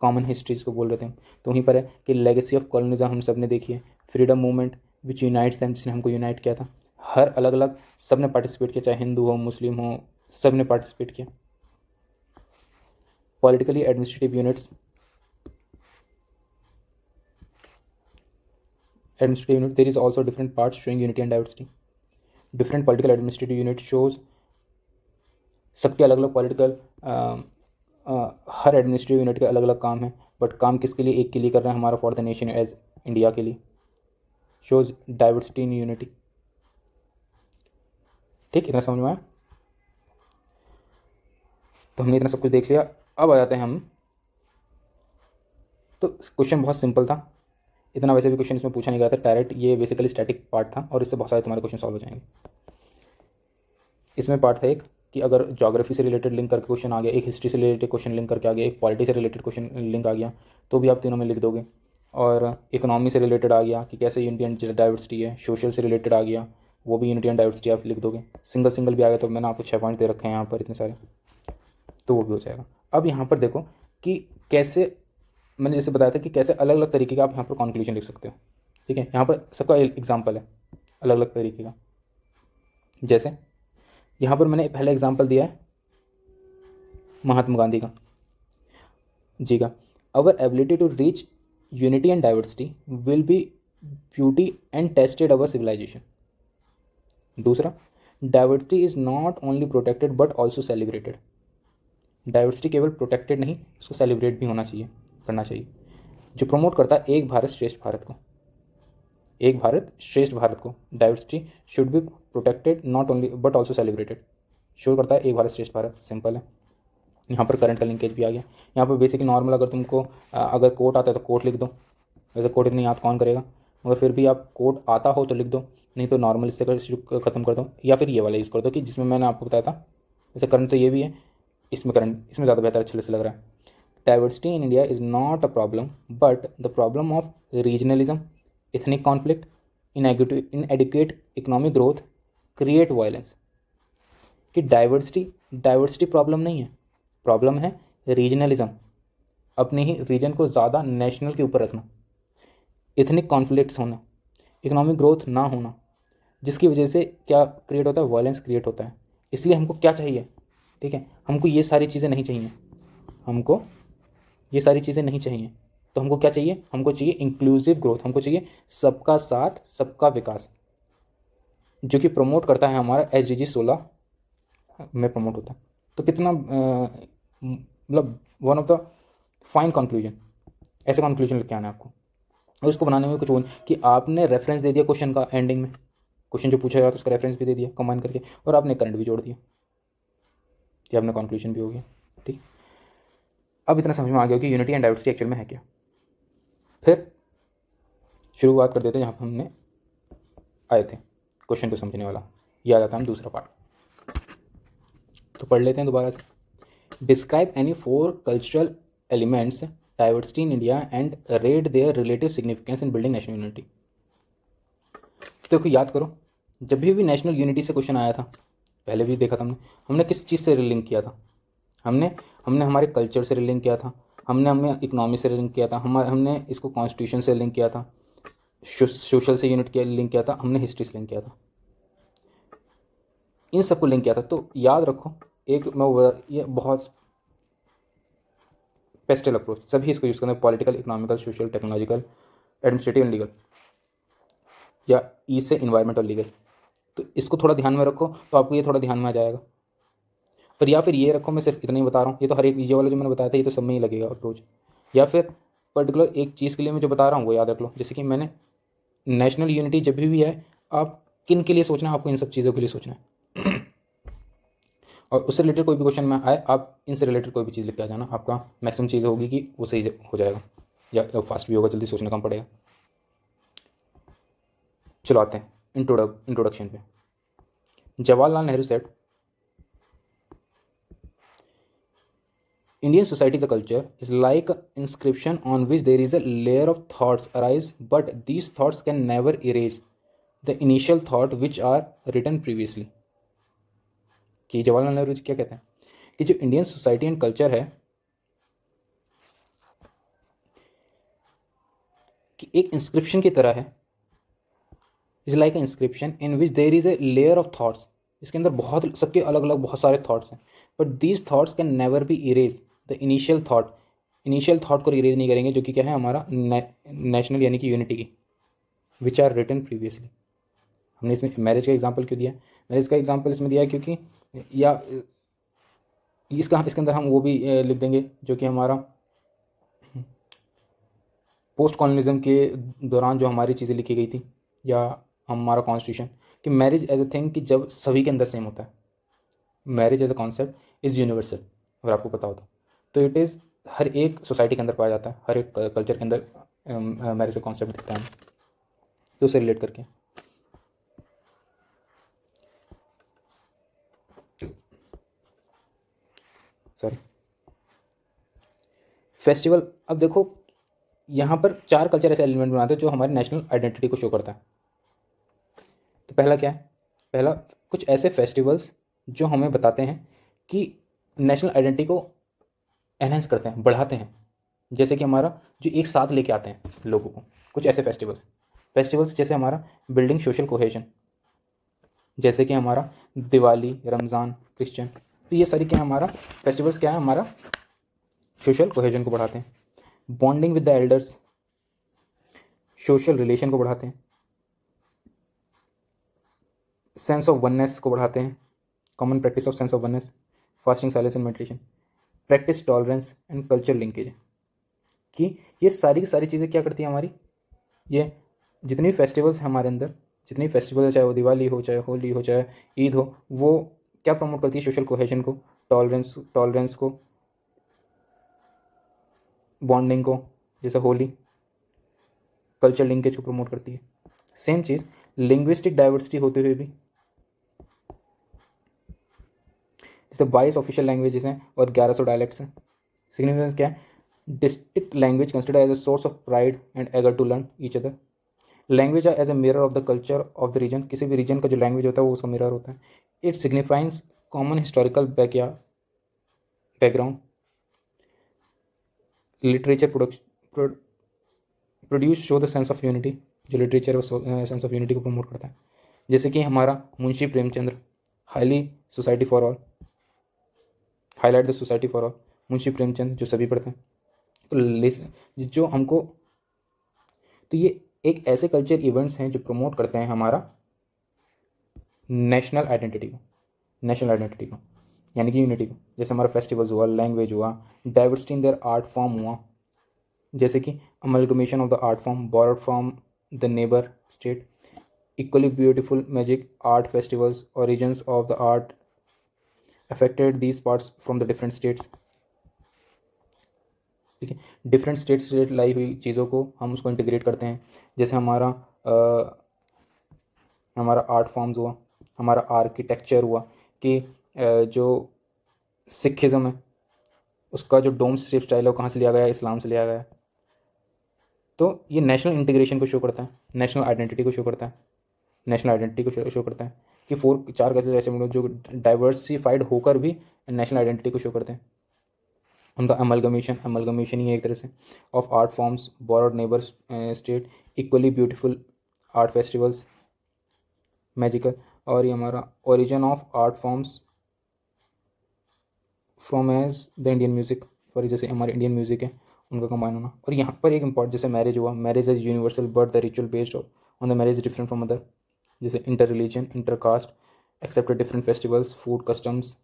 common histories को बोल रहे थे हम। तो वहीं पर है कि लेगेसी ऑफ कॉलोनिज्म हम सब ने देखी है। Freedom movement which unites them, जिसने हमको यूनाइट किया था। हर अलग अलग सब ने पार्टिसिपेट किया, चाहे हिंदू हो, मुस्लिम हो, सब ने पार्टिसिपेट किया। Politically administrative units, administrative unit, there is also different parts showing unity and diversity. Different political administrative unit shows सबके अलग अलग पॉलिटिकल हर एडमिनिस्ट्रेटिव यूनिट के अलग अलग काम हैं, बट काम किसके लिए? एक के लिए कर रहे हैं, हमारा for the nation as India के लिए। Shows diversity in unity. ठीक, इतना समझ में आया? तो हमने इतना सब कुछ देख लिया। अब आ जाते हैं हम, तो क्वेश्चन बहुत सिंपल था, इतना वैसे भी क्वेश्चन इसमें पूछा नहीं गया था डायरेक्ट, ये बेसिकली स्टैटिक पार्ट था और इससे बहुत सारे तुम्हारे क्वेश्चन सॉल्व हो जाएंगे। इसमें पार्ट था एक कि अगर ज्योग्राफी से रिलेटेड लिंक करके क्वेश्चन आ गया, एक हिस्ट्री से रिलेटेड क्वेश्चन लिंक करके आ गया, एक पॉलिटी से रिलेटेड क्वेश्चन लिंक आ गया, तो भी आप तीनों में लिख दोगे। और इकोनॉमी से रिलेटेड आ गया कि कैसे यूनिटी एंड डाइवर्सिटी है। सोशल से रिलेटेड आ गया, वो भी यूनिटी एंड डाइवर्सिटी आप लिख दोगे। सिंगल सिंगल भी आ गया तो मैंने आपको 6 पॉइंट दे रखे हैं यहाँ पर इतने सारे, तो वो भी हो जाएगा। अब यहाँ पर देखो कि कैसे, मैंने जैसे बताया था कि कैसे अलग अलग तरीके का आप यहाँ पर कॉन्क्लूजन लिख सकते हो। ठीक है, यहाँ पर सबका एग्जाम्पल है अलग अलग तरीके का। जैसे यहाँ पर मैंने पहला एग्जाम्पल दिया है महात्मा गांधी का जी का, our ability to reach unity and diversity will be beauty and tested our civilisation. दूसरा, diversity is not only protected but also celebrated. Diversity केवल प्रोटेक्टेड नहीं, उसको सेलिब्रेट भी होना चाहिए, करना चाहिए। जो प्रमोट करता है एक भारत श्रेष्ठ भारत को, एक भारत श्रेष्ठ भारत को। Diversity should be protected not only but also celebrated. Show करता है एक भारत श्रेष्ठ भारत, सिंपल है। यहाँ पर करंट का लिंकेज भी आ गया। यहाँ पर बेसिकली नॉर्मल अगर तुमको अगर कोट आता है तो कोट लिख दो, वैसे कोट इतनी याद कौन करेगा, मगर फिर भी आप कोट आता हो तो लिख दो, नहीं तो नॉर्मल इससे ख़त्म कर दो, या फिर ये वाला यूज़ कर दो कि जिसमें मैंने आपको बताया था। वैसे करंट तो ये भी है, इसमें करंट इसमें ज़्यादा बेहतर अच्छे से लग रहा है। Diversity in India is not a problem but the problem of regionalism, ethnic conflict, इनएडिक्वेट economic growth create violence. कि डाइवर्सिटी प्रॉब्लम नहीं है, प्रॉब्लम है रीजनलिज्म, अपने ही रीजन को ज़्यादा नेशनल के ऊपर रखना, इथनिक कॉन्फ्लिक्ट्स होना, इकोनॉमिक ग्रोथ ना होना, जिसकी वजह से क्या क्रिएट होता है? वायलेंस क्रिएट होता है। इसलिए हमको क्या चाहिए? ठीक है, हमको ये सारी चीज़ें नहीं चाहिए, हमको ये सारी चीज़ें नहीं चाहिए। तो हमको क्या चाहिए? हमको चाहिए इंक्लूसिव ग्रोथ, हमको चाहिए सबका साथ सबका विकास, जो कि प्रमोट करता है हमारा SDG 16 में प्रमोट होता है। तो कितना मतलब one of the fine conclusion, ऐसे कंक्लूजन लेके आना है आपको। और उसको बनाने में कुछ वो कि आपने रेफरेंस दे दिया क्वेश्चन का, एंडिंग में क्वेश्चन जो पूछा जाता है उसका रेफरेंस भी दे दिया कंबाइन करके, और आपने करंट भी जोड़ दिया। ये अपना कंक्लूजन भी हो गया। ठीक, अब इतना समझ में आ गया कि यूनिटी एंड डाइवर्सिटी एक्चुअल में है क्या। फिर शुरुआत कर देते हैं जहाँ पर हमने आए थे क्वेश्चन को समझने वाला, ये आ जाता है हम दूसरा पार्ट। तो पढ़ लेते हैं दोबारा से। Describe any 4 cultural elements diversity in India and rate there relative significance in building national unity. तो देखो याद करो, जब भी नेशनल यूनिटी से क्वेश्चन आया था, पहले भी देखा था हमने किस चीज़ से लिंक किया था, हमने हमने हमारे कल्चर से लिंक किया था, हमने इकोनॉमी से लिंक किया था, हमने इसको कॉन्स्टिट्यूशन से लिंक किया था, सोशल से यूनिट के लिंक किया था, हमने हिस्ट्री से लिंक किया था, इन सबको लिंक किया था। तो याद रखो, एक ये बहुत पेस्टल अप्रोच, सभी इसको यूज़ करते हैं, political, economical, social, technological, administrative and legal, या ई से इन्वायरमेंटल लीगल। तो इसको थोड़ा ध्यान में रखो तो आपको ये थोड़ा ध्यान में आ जाएगा। पर या फिर ये रखो, मैं सिर्फ इतना ही बता रहा हूँ, ये तो हर एक, ये वाला जो मैंने बताया था ये तो सब में ही लगेगा अप्रोच। या फिर पर्टिकुलर एक चीज़ के लिए मैं जो बता रहा हूँ वो याद रख लो। जैसे कि मैंने नेशनल यूनिटी जब भी है, आप किन के लिए सोचना है, आपको इन सब चीज़ों के लिए सोचना है। और उससे रिलेटेड कोई भी क्वेश्चन में आए, आप इनसे रिलेटेड कोई भी चीज़ लिख के आ जाना, आपका मैक्सिमम चीज़ होगी कि वो सही हो जाएगा, या फास्ट भी होगा, जल्दी सोचना कम पड़ेगा। चलो आते हैं इंट्रोडक्शन पे। Jawaharlal Nehru said, Indian society, the culture, is like an inscription on which there is a layer of thoughts arise, but these thoughts can never erase the initial thought which are written previously. कि जवाहरलाल नेहरू जी क्या कहते हैं कि जो इंडियन सोसाइटी एंड कल्चर है कि एक इंस्क्रिप्शन की तरह है, is like an inscription in which there is a layer of thoughts. इसके अंदर बहुत सबके अलग अलग बहुत सारे थॉट्स हैं, but these thoughts can never be erase the initial thought. Initial thought को इरेज नहीं करेंगे, जो कि क्या है हमारा नेशनल यानी कि यूनिटी की, विच आर रिटन प्रीवियसली। हमने इसमें मैरिज का एग्जाम्पल क्यों दिया? मैरिज का एग्जाम्पल इसमें दिया क्योंकि, या इसके अंदर हम वो भी लिख देंगे जो कि हमारा पोस्ट कॉलोनिज्म के दौरान जो हमारी चीज़ें लिखी गई थी, या हमारा कॉन्स्टिट्यूशन, कि मैरिज एज ए थिंग कि जब सभी के अंदर सेम होता है। Marriage as a concept is universal, अगर आपको पता होता तो इट इज़ हर एक सोसाइटी के अंदर पाया जाता है, हर एक कल्चर के अंदर मैरिज का कॉन्सेप्ट दिखता है। तो उससे रिलेट करके सॉरी फेस्टिवल। अब देखो यहाँ पर 4 कल्चर ऐसे एलिमेंट बनाते हैं जो हमारी नेशनल आइडेंटिटी को शो करता है। तो पहला क्या है? पहला कुछ ऐसे फेस्टिवल्स जो हमें बताते हैं कि नेशनल आइडेंटिटी को एनहेंस करते हैं, बढ़ाते हैं, जैसे कि हमारा जो एक साथ लेके आते हैं लोगों को। कुछ ऐसे फेस्टिवल्स जैसे हमारा बिल्डिंग सोशल कोहेजन, जैसे कि हमारा दिवाली, रमज़ान, क्रिश्चियन। तो ये सारी क्या है हमारा फेस्टिवल्स, क्या है हमारा सोशल कोहेजन को बढ़ाते हैं। Bonding with the elders, social relation को बढ़ाते हैं। सेंस ऑफ वननेस को बढ़ाते हैं, common practice of sense of oneness, fasting, silence and meditation, practice tolerance and culture linkage. कि ये सारी की सारी चीज़ें क्या करती हैं हमारी, ये जितनी भी फेस्टिवल्स हैं हमारे अंदर, जितनी फेस्टिवल है, चाहे वो दिवाली हो, चाहे होली हो, चाहे ईद हो, वो क्या प्रमोट करती है? सोशल कोहेजन को, टॉलरेंस को, बॉन्डिंग को, जैसे होली, कल्चर लिंकेज को प्रमोट करती है। सेम चीज़ लिंग्विस्टिक डाइवर्सिटी होते हुए भी, जैसे 22 ऑफिशियल लैंग्वेजेस हैं और 1100 डायलेक्ट्स हैं। सिग्निफिकेंस क्या है? District language consider as a source of pride and eager to learn each other. Language as a mirror of the culture of the region. किसी भी रीजन का जो लैंग्वेज होता है वो उसका मिरर होता है। It signifies common historical background. Literature produce show the sense of unity. जो लिटरेचर है सेंस ऑफ यूनिटी को प्रमोट करता है, जैसे कि हमारा Munshi Premchandra, highly society for all, highlight the society for all. Munshi Premchand जो सभी पढ़ते हैं। तो जो हमको, तो ये एक ऐसे कल्चर इवेंट्स हैं जो प्रमोट करते हैं हमारा नेशनल आइडेंटिटी को, यानी कि यूनिटी को। जैसे हमारा फेस्टिवल्स हुआ, लैंग्वेज हुआ, diversity in their art form हुआ, जैसे कि amalgamation of the art form borrowed from the neighbour state, equally beautiful magic art festivals, origins of the art, affected these parts from the different states, ठीक है। डिफरेंट स्टेट से लाई हुई चीज़ों को हम उसको इंटीग्रेट करते हैं। जैसे हमारा आर्ट फॉर्म्स हुआ, हमारा आर्किटेक्चर हुआ, कि जो सिखिज़्म है उसका जो डोम शेप स्टाइल है वो कहाँ से लिया गया है, इस्लाम से लिया गया है। तो ये नेशनल इंटीग्रेशन को शो करता है, नेशनल आइडेंटिटी को शो करता है, नेशनल आइडेंटिटी को शो करता है कि चार कैसे ऐसे मतलब जो डाइवर्सिफाइड होकर भी नेशनल आइडेंटिटी को शो करते हैं। उनका अमलगमेशन ही है एक तरह से of art forms borrowed neighbour state, equally beautiful art festivals, magical. और ये हमारा origin of art forms from as the Indian music, और जैसे हमारे इंडियन म्यूज़िक है उनका कंबाइन होना। और यहाँ पर एक इम्पॉर्टेंट जैसे मैरिज हुआ, marriage is universal but the ritual based on the marriage different from other, जैसे inter religion, inter caste, accepted different festivals, food customs,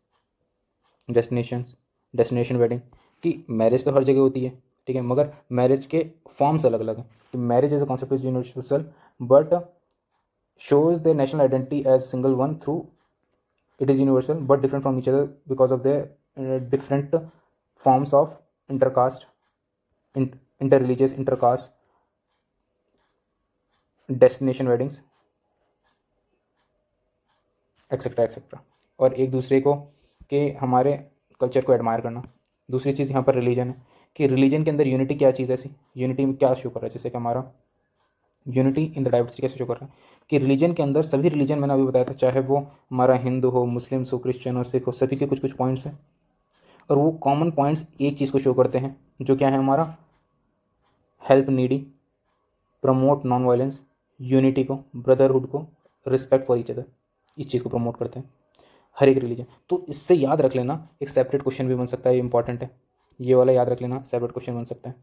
destination wedding. कि मैरिज तो हर जगह होती है, ठीक है, मगर मैरिज के फॉर्म्स अलग अलग हैं। कि marriage as a concept is universal but shows their national identity as single one through it is universal but different from each other because of their different forms of intercaste, interreligious, intercaste, destination weddings, etcetera etcetera. और एक दूसरे को के हमारे कल्चर को एडमायर करना। दूसरी चीज़ यहाँ पर रिलीजन है कि रिलीजन के अंदर यूनिटी क्या चीज़ है, ऐसी यूनिटी में क्या शो कर रहा है, जैसे कि हमारा यूनिटी इन द डाइवर्सिटी कैसे शो कर रहा है कि रिलीजन के अंदर सभी रिलीजन मैंने अभी बताया था, चाहे वो हमारा हिंदू हो, मुस्लिम हो, क्रिश्चियन हो, सिख हो, सभी के कुछ कुछ पॉइंट्स हैं और वो कॉमन पॉइंट्स एक चीज़ को शो करते हैं जो क्या है हमारा help needy, promote non violence, unity को, ब्रदरहुड को, रिस्पेक्ट फॉर ईच अदर, इस चीज़ को प्रमोट करते हैं हर एक रिलीजन। तो इससे याद रख लेना, एक सेपरेट क्वेश्चन भी बन सकता है, ये इंपॉर्टेंट है, ये वाला याद रख लेना, सेपरेट क्वेश्चन बन सकता है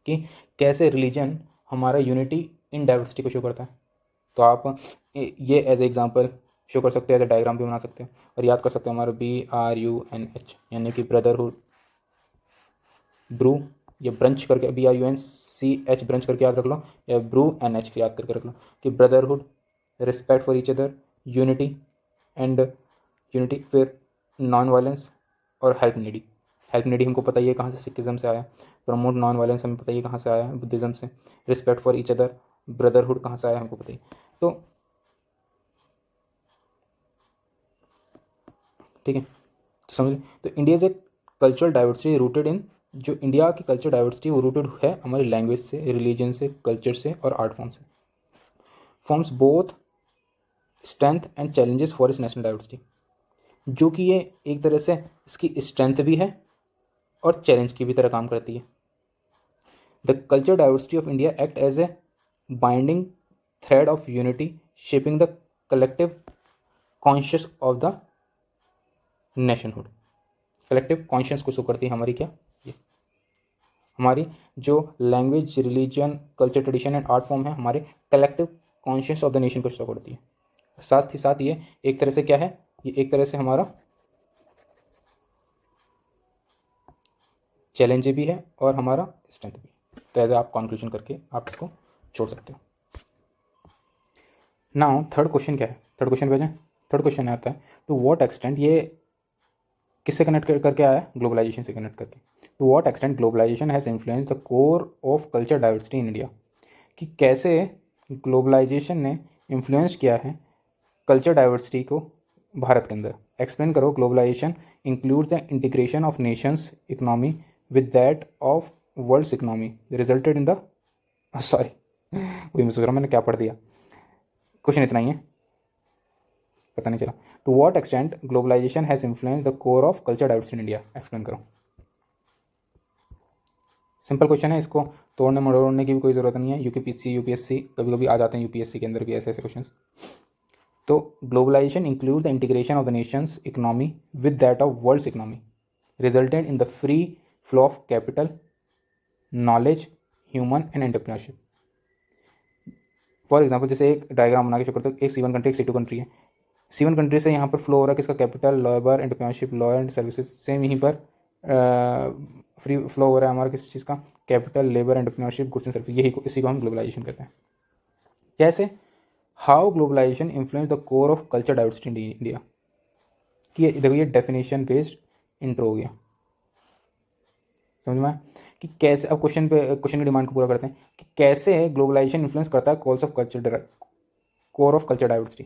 कि कैसे रिलीजन हमारा यूनिटी इन डाइवर्सिटी को शो करता है। तो आप ये एज एग्जांपल शो कर सकते हो, एज ए डायग्राम भी बना सकते हो और याद कर सकते हो हमारा BRUNH यानी कि ब्रदरहुड, ब्रू या ब्रंच करके BRUNCH ब्रंच करके याद रख लो, या BRUNH याद करके रख लो कि brotherhood, respect for each other, unity and unity, फिर नॉन वायलेंस और हेल्प नीडी। हेल्प नीडी हमको पता ही है कहाँ से, सिखिज्म से आया। प्रमोट नॉन वायलेंस हमें पता ही कहाँ से आया, बुद्धिज़्म से। Respect for each other, brotherhood कहाँ से आया हमको पता ही। तो ठीक है, तो समझ। तो इंडिया जो कल्चरल डाइवर्सिटी रूटेड इन, जो इंडिया की कल्चर डाइवर्सिटी वो रूटेड है हमारी लैंग्वेज से, रिलीजन से, कल्चर से और आर्ट फॉर्म से। Forms both strength and challenges for इस नेशनल डाइवर्सिटी, जो कि ये एक तरह से इसकी स्ट्रेंथ भी है और चैलेंज की भी तरह काम करती है। The culture diversity of India act as a binding thread of unity shaping the collective conscious of the nationhood. Collective conscious को शो करती है हमारी क्या, ये हमारी जो language, religion, culture, tradition and art form है, हमारे collective conscious of the nation को शो करती है। साथ ही साथ ये एक तरह से क्या है, ये एक तरह से हमारा चैलेंज भी है और हमारा स्ट्रेंथ भी। तो एज आप कंक्लूजन करके आप इसको छोड़ सकते हो। नाउ थर्ड क्वेश्चन क्या है, थर्ड क्वेश्चन भेजें। थर्ड क्वेश्चन आता है टू व्हाट एक्सटेंट, ये किससे कनेक्ट करके आया है, ग्लोबलाइजेशन से कनेक्ट करके। To what extent globalisation has influence the core of culture diversity in India, कि कैसे ग्लोबलाइजेशन ने इन्फ्लुएंस किया है कल्चर डाइवर्सिटी को भारत के अंदर। एक्सप्लेन करो। Globalisation includes the integration of nation's economy with that of world's economy resulted in the, sorry वही मैं सोच रहा हूँ मैंने क्या पढ़ दिया, क्वेश्चन इतना ही है, पता नहीं चला। To what extent globalisation has influence the core of culture diversity in India, explain करो। सिंपल क्वेश्चन है, इसको तोड़ने मरोड़ने की भी कोई ज़रूरत नहीं है। यूपीएससी कभी कभी आ जाते हैं, यूपीएससी के अंदर भी ऐसे ऐसे क्वेश्चन। तो globalisation include the integration of the nation's economy with that of world's economy resulted in the free flow of capital, knowledge, human and entrepreneurship. For example जैसे एक डायग्राम बना के शो करते हैं, एक C1 कंट्री, एक C2 कंट्री है। C1 कंट्री से यहाँ पर फ्लो हो रहा है किसका, capital, labour, entrepreneurship, law and services. Same यहीं पर फ्री फ्लो हो रहा है हमारा किस चीज़ का, capital, labour, entrepreneurship, goods and service. यही इसी को हम ग्लोबलाइजेशन कहते हैं। कैसे, how globalisation influence the core of culture diversity in India. कि ये देखो, ये डेफिनेशन बेस्ड इंट्रो हो गया, समझ में आया? कि कैसे, अब क्वेश्चन की डिमांड को पूरा करते हैं कि कैसे ग्लोबलाइजेशन इन्फ्लुएंस करता है कोर ऑफ कल्चर डाइवर्सिटी।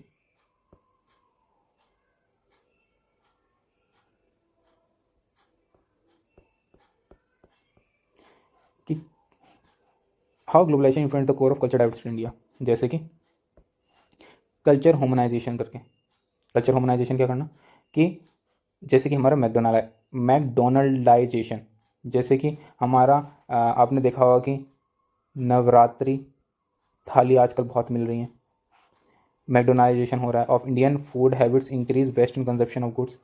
कि how globalisation influence the core of culture diversity India. जैसे कि कल्चर होमनाइजेशन करके, कल्चर होमनाइजेशन क्या करना, कि जैसे कि हमारा मैकडोनल्डाइजेशन, जैसे कि हमारा आपने देखा होगा कि नवरात्रि थाली आजकल बहुत मिल रही हैं, मैकडोनलाइजेशन हो रहा है of Indian food habits, increase western consumption of goods,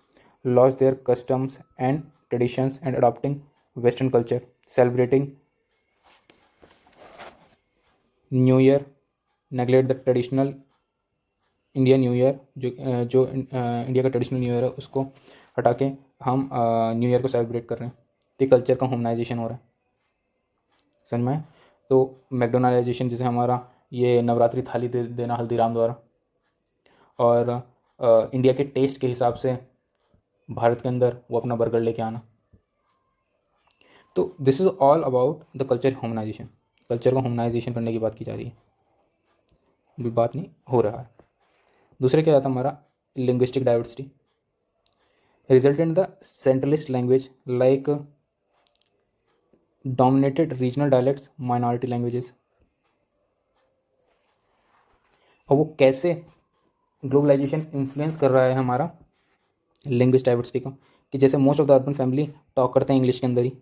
loss their customs and traditions and adopting western culture, celebrating new year, neglect the traditional Indian new year, जो इंडिया का ट्रेडिशनल न्यू ईयर है उसको हटा के हम न्यू ईयर को सेलिब्रेट कर रहे हैं। तो कल्चर का होमनाइजेशन हो रहा है, समझ में आया? तो मैकडोनलाइजेशन जैसे हमारा ये नवरात्रि थाली देना हल्दीराम द्वारा, और इंडिया के टेस्ट के हिसाब से भारत के अंदर वो अपना बर्गर लेके आना। तो this is all about the culture homogenisation. Culture को होमनाइजेशन करने की बात की जा रही है, अभी बात नहीं हो रहा है। दूसरा क्या आता है हमारा, linguistic diversity result in the centralist language like dominated regional dialects, minority languages. और वो कैसे ग्लोबलाइजेशन इन्फ्लुएंस कर रहा है हमारा लैंग्वेज डाइवर्सिटी को, कि जैसे most of the urban family talk करते हैं इंग्लिश के अंदर ही,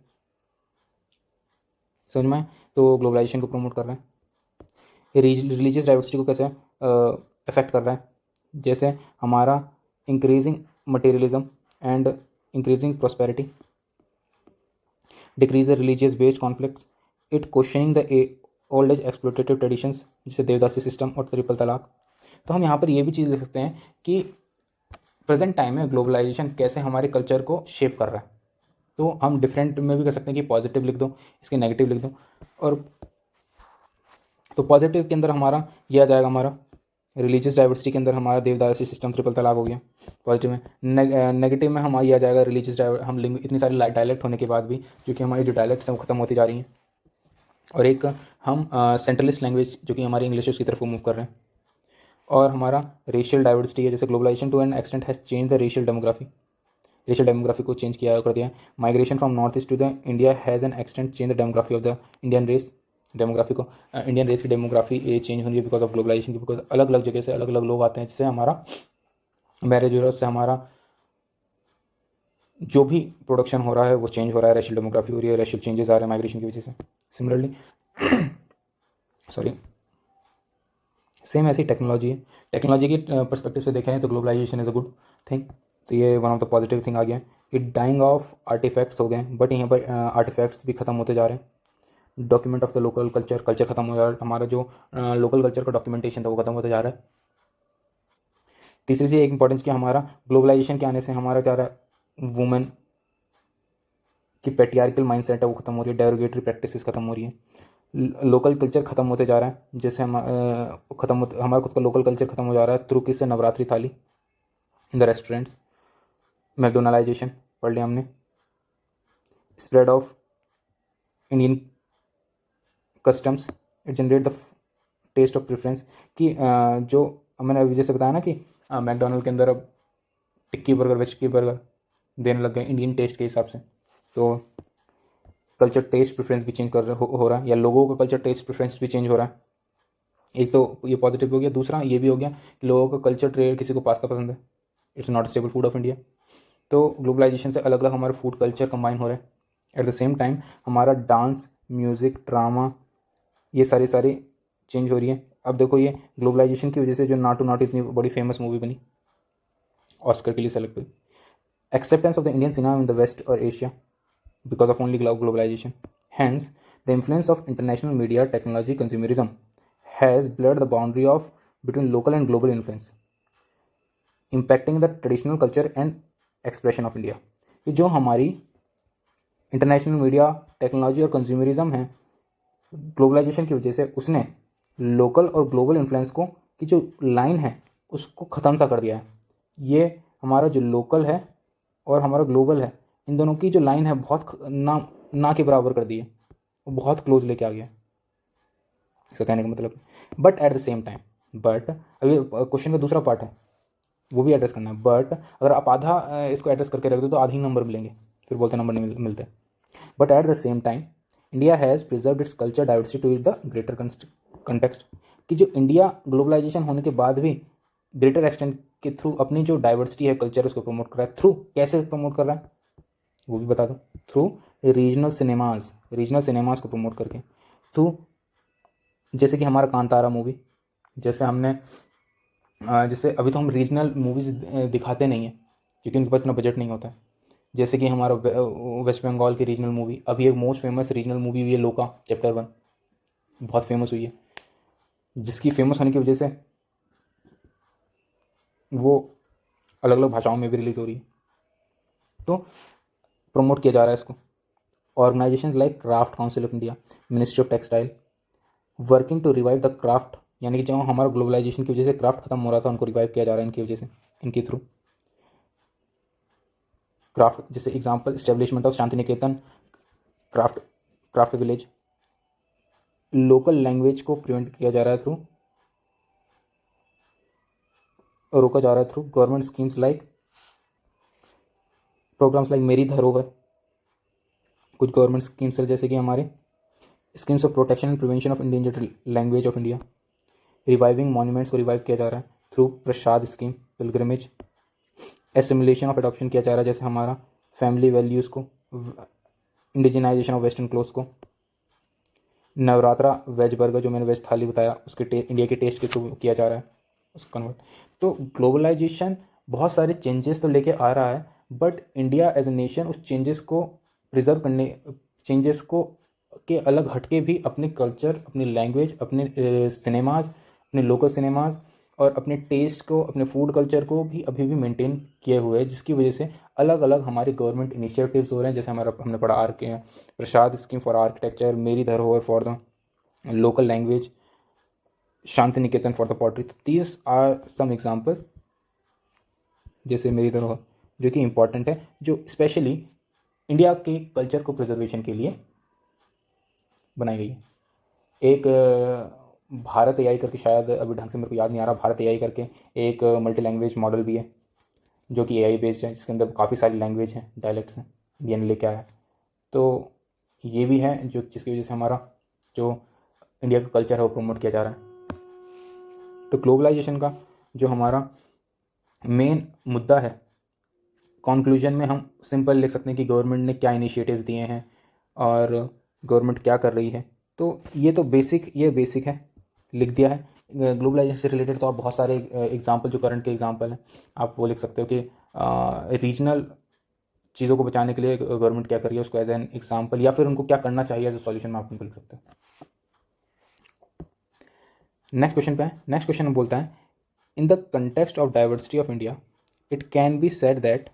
समझ में आया? तो ग्लोबलाइजेशन को प्रमोट कर रहे हैं। रिलीजियस डाइवर्सिटी को कैसे अफेक्ट कर रहा है, जैसे हमारा increasing materialism and increasing prosperity, decrease the religious based conflicts, it questioning the old age exploitative traditions जैसे देवदासी सिस्टम और ट्रिपल तलाक। तो हम यहाँ पर ये भी चीज़ देख सकते हैं कि प्रेजेंट टाइम में ग्लोबलाइजेशन कैसे हमारे कल्चर को शेप कर रहा है। तो हम डिफरेंट में भी कर सकते हैं कि पॉजिटिव लिख दो, इसके नेगेटिव लिख दो। और तो पॉजिटिव के अंदर हमारा ये आ जाएगा, हमारा रिलीजियस डाइवर्सिटी के अंदर हमारा देवदासी सिस्टम ट्रिपल तलाक हो गया पॉजिटिव में। नेगेटिव में हमारा ये आ जाएगा रिलीजियस हम इतनी सारी डायलेक्ट होने के बाद भी जो कि हमारी जो डायलेक्ट्स हैं वो ख़त्म होती जा रही हैं। और एक हम सेंट्रलिस्ट लैंग्वेज जो कि हमारी इंग्लिश उसकी तरफ मूव कर रहे हैं। और हमारा रेशियल डाइवर्सिटी है, जैसे globalisation to an extent has change the racial demography को चेंज किया कर दिया। Migration from north east to the India has an extent change the demography of the Indian race. Demography को इंडियन रेस की डेमोग्राफी ये चेंज हो रही है बिकॉज ऑफ ग्लोबलाइजेशन की, बिकॉज अलग अलग जगह से अलग अलग लोग आते हैं, जिससे हमारा मैरिज हो रहा है, उससे हमारा जो भी प्रोडक्शन हो रहा है वो चेंज हो रहा है, रेशियल डेमोग्राफी हो रही है, रेशियल चेंजेस आ रहे हैं माइग्रेशन की वजह से। सिमिलरली सॉरी सेम ऐसी टेक्नोलॉजी है, टेक्नोलॉजी की परस्पेक्टिव से देखें तो globalisation is a good thing. तो ये one of the positive thing आ गया कि डाइंग ऑफ आर्टिफैक्ट्स हो गए, बट यहाँ पर आर्टिफैक्ट्स भी ख़त्म होते जा रहे हैं। Document of the local culture ख़त्म हो जा रहा है, हमारा जो लोकल कल्चर का डॉक्यूमेंटेशन था वो ख़त्म होते जा रहा है। तीसरी चीज़ एक इंपॉर्टेंस कि हमारा ग्लोबलाइजेशन के आने से हमारा क्या रहा है, वुमेन की पेट्रियार्कल माइंडसेट है वो ख़त्म हो रही है, डेरोगेटरी प्रैक्टिसेस ख़त्म हो रही है, लोकल कल्चर ख़त्म होते जा रहा है। जैसे हम हमारा खुद का लोकल कल्चर ख़त्म हो जा रहा है थ्रू किससे, नवरात्रि थाली इन द रेस्टोरेंट्स, मैकडोनलाइजेशन पढ़ लिया हमने, spread of Indian customs, it generate the taste of preference. कि जो मैंने अभी जैसे बताया ना कि मैकडोनल्ड के अंदर अब टिक्की बर्गर, वेज टिक्की बर्गर देने लग गए इंडियन टेस्ट के हिसाब से। तो कल्चर टेस्ट प्रेफरेंस भी चेंज हो रहा है, या लोगों का कल्चर टेस्ट प्रेफरेंस भी चेंज हो रहा है। एक तो ये पॉजिटिव हो गया, दूसरा ये भी हो गया कि लोगों का कल्चर ट्रेड, किसी को पास्ता पसंद है, it's not stable food of India. तो ग्लोबलाइजेशन से अलग अलग हमारे फूड कल्चर कंबाइन हो रहे हैं। एट द सेम टाइम हमारा डांस, म्यूज़िक, ड्रामा, ये सारी चेंज हो रही है। अब देखो ये ग्लोबलाइजेशन की वजह से जो नाटू नाटू इतनी बड़ी फेमस मूवी बनी, ऑस्कर के लिए सेलेक्ट हुई, acceptance of the Indian cinema in the West or Asia because of only globalization. Hence, the influence of international media, technology, consumerism has blurred the boundary of between local and global influence, impacting the traditional culture and expression of India. कि जो हमारी इंटरनेशनल मीडिया, टेक्नोलॉजी और कंज्यूमरिज्म है, ग्लोबलाइजेशन की वजह से उसने लोकल और ग्लोबल इन्फ्लुएंस को की जो लाइन है उसको ख़त्म सा कर दिया है। ये हमारा जो लोकल है और हमारा ग्लोबल है, इन दोनों की जो लाइन है बहुत ना के बराबर कर दी है, वो बहुत क्लोज लेके आ गया। इसका कहने का मतलब, but at the same time, but अभी क्वेश्चन का दूसरा पार्ट है, वो भी एड्रेस करना है। बट अगर आप आधा इसको एड्रेस करके रख दो तो आधे ही नंबर मिलेंगे, फिर बोलते नंबर नहीं मिलते। But at the same time India has preserve its culture diversity to the greater context, कि जो इंडिया ग्लोबलाइजेशन होने के बाद भी ग्रेटर एक्सटेंट के थ्रू अपनी जो डाइवर्सिटी है कल्चर उसको प्रमोट कर रहा है। थ्रू कैसे प्रमोट कर रहा है वो भी बता दो। थ्रू रीजनल सिनेमाज को प्रमोट करके, थ्रू जैसे कि हमारा कांतारा मूवी, जैसे हमने जैसे अभी तो हम रीजनल मूवीज़ दिखाते नहीं हैं क्योंकि उनके पास इतना बजट नहीं होता है। जैसे कि हमारा वेस्ट बंगाल की रीजनल मूवी, अभी एक मोस्ट फेमस रीजनल मूवी हुई है लोका चैप्टर 1, बहुत फेमस हुई है, जिसकी फेमस होने की वजह से वो अलग अलग भाषाओं में भी रिलीज़ हो रही है, तो प्रमोट किया जा रहा है इसको। Organisation like craft council of India, ministry of textile, working to revive the craft, यानी कि जब हमारा ग्लोबलाइजेशन की वजह से क्राफ्ट खत्म हो रहा था उनको रिवाइव किया जा रहा है इनकी वजह से, इनके थ्रू। क्राफ्ट जैसे example establishment of Shantiniketan craft village. Local language को प्रिवेंट किया जा रहा है थ्रू, रोका जा रहा है through government schemes like programmes like Meri Dharohar. कुछ गवर्नमेंट स्कीम्स है जैसे कि हमारे schemes of protection and prevention of endangered language of India. Reviving monuments को रिवाइव किया जा रहा है through Prasad scheme, pilgrimage. Assimilation of adoption किया जा रहा है, जैसे हमारा फैमिली वैल्यूज़ को, इंडिजिनाइजेशन ऑफ वेस्टर्न क्लोथ्स को। नवरात्रा वेज बर्गर जो मैंने वेज थाली बताया उसके इंडिया के टेस्ट के थ्रू किया जा रहा है उसको कन्वर्ट। तो ग्लोबलाइजेशन बहुत सारे चेंजेस तो लेके आ रहा है, but India as a nation उस चेंजेस को प्रिजर्व करने, चेंजेस को के अलग हटके भी अपने कल्चर, अपनी लैंग्वेज, अपने सिनेमाज, अपने लोकल सिनेमाज और अपने टेस्ट को, अपने फूड कल्चर को भी अभी भी मेंटेन किए हुए है, जिसकी वजह से अलग अलग हमारे गवर्नमेंट इनिशिएटिव्स हो रहे हैं। जैसे हमने पढ़ा प्रसाद scheme for architecture, Meri Dharohar for the local language, Shantiniketan for the pottery. These are some example, जैसे मेरी धरोहर जो कि इम्पॉर्टेंट है, जो स्पेशली इंडिया के कल्चर को प्रिजर्वेशन के लिए बनाई गई है। एक भारत एआई करके, शायद अभी ढंग से मेरे को याद नहीं आ रहा, भारत एआई करके एक मल्टी लैंग्वेज मॉडल भी है जो कि एआई बेस्ड है, जिसके अंदर काफ़ी सारी लैंग्वेज हैं, डायलेक्ट्स हैं, इंडिया ने लेके आया है। तो ये भी है जो जिसकी वजह से हमारा जो इंडिया का कल्चर है वो प्रमोट किया जा रहा है। तो ग्लोबलाइजेशन का जो हमारा मेन मुद्दा है, कॉन्क्लूजन में हम सिंपल लिख सकते हैं कि गवर्नमेंट ने क्या इनिशिएटिव्स दिए हैं और गवर्नमेंट क्या कर रही है। तो ये तो बेसिक है, लिख दिया है। ग्लोबलाइजेशन से रिलेटेड तो आप बहुत सारे एग्जांपल जो करंट के एग्जांपल हैं आप वो लिख सकते हो कि रीजनल चीज़ों को बचाने के लिए गवर्नमेंट क्या कर रही है उसको एज एन एग्जांपल, या फिर उनको क्या करना चाहिए एज ए सॉल्यूशन में आप उनको लिख सकते हो। नेक्स्ट क्वेश्चन पे है। नेक्स्ट क्वेश्चन में बोलता है, in the context of diversity of India it can be said that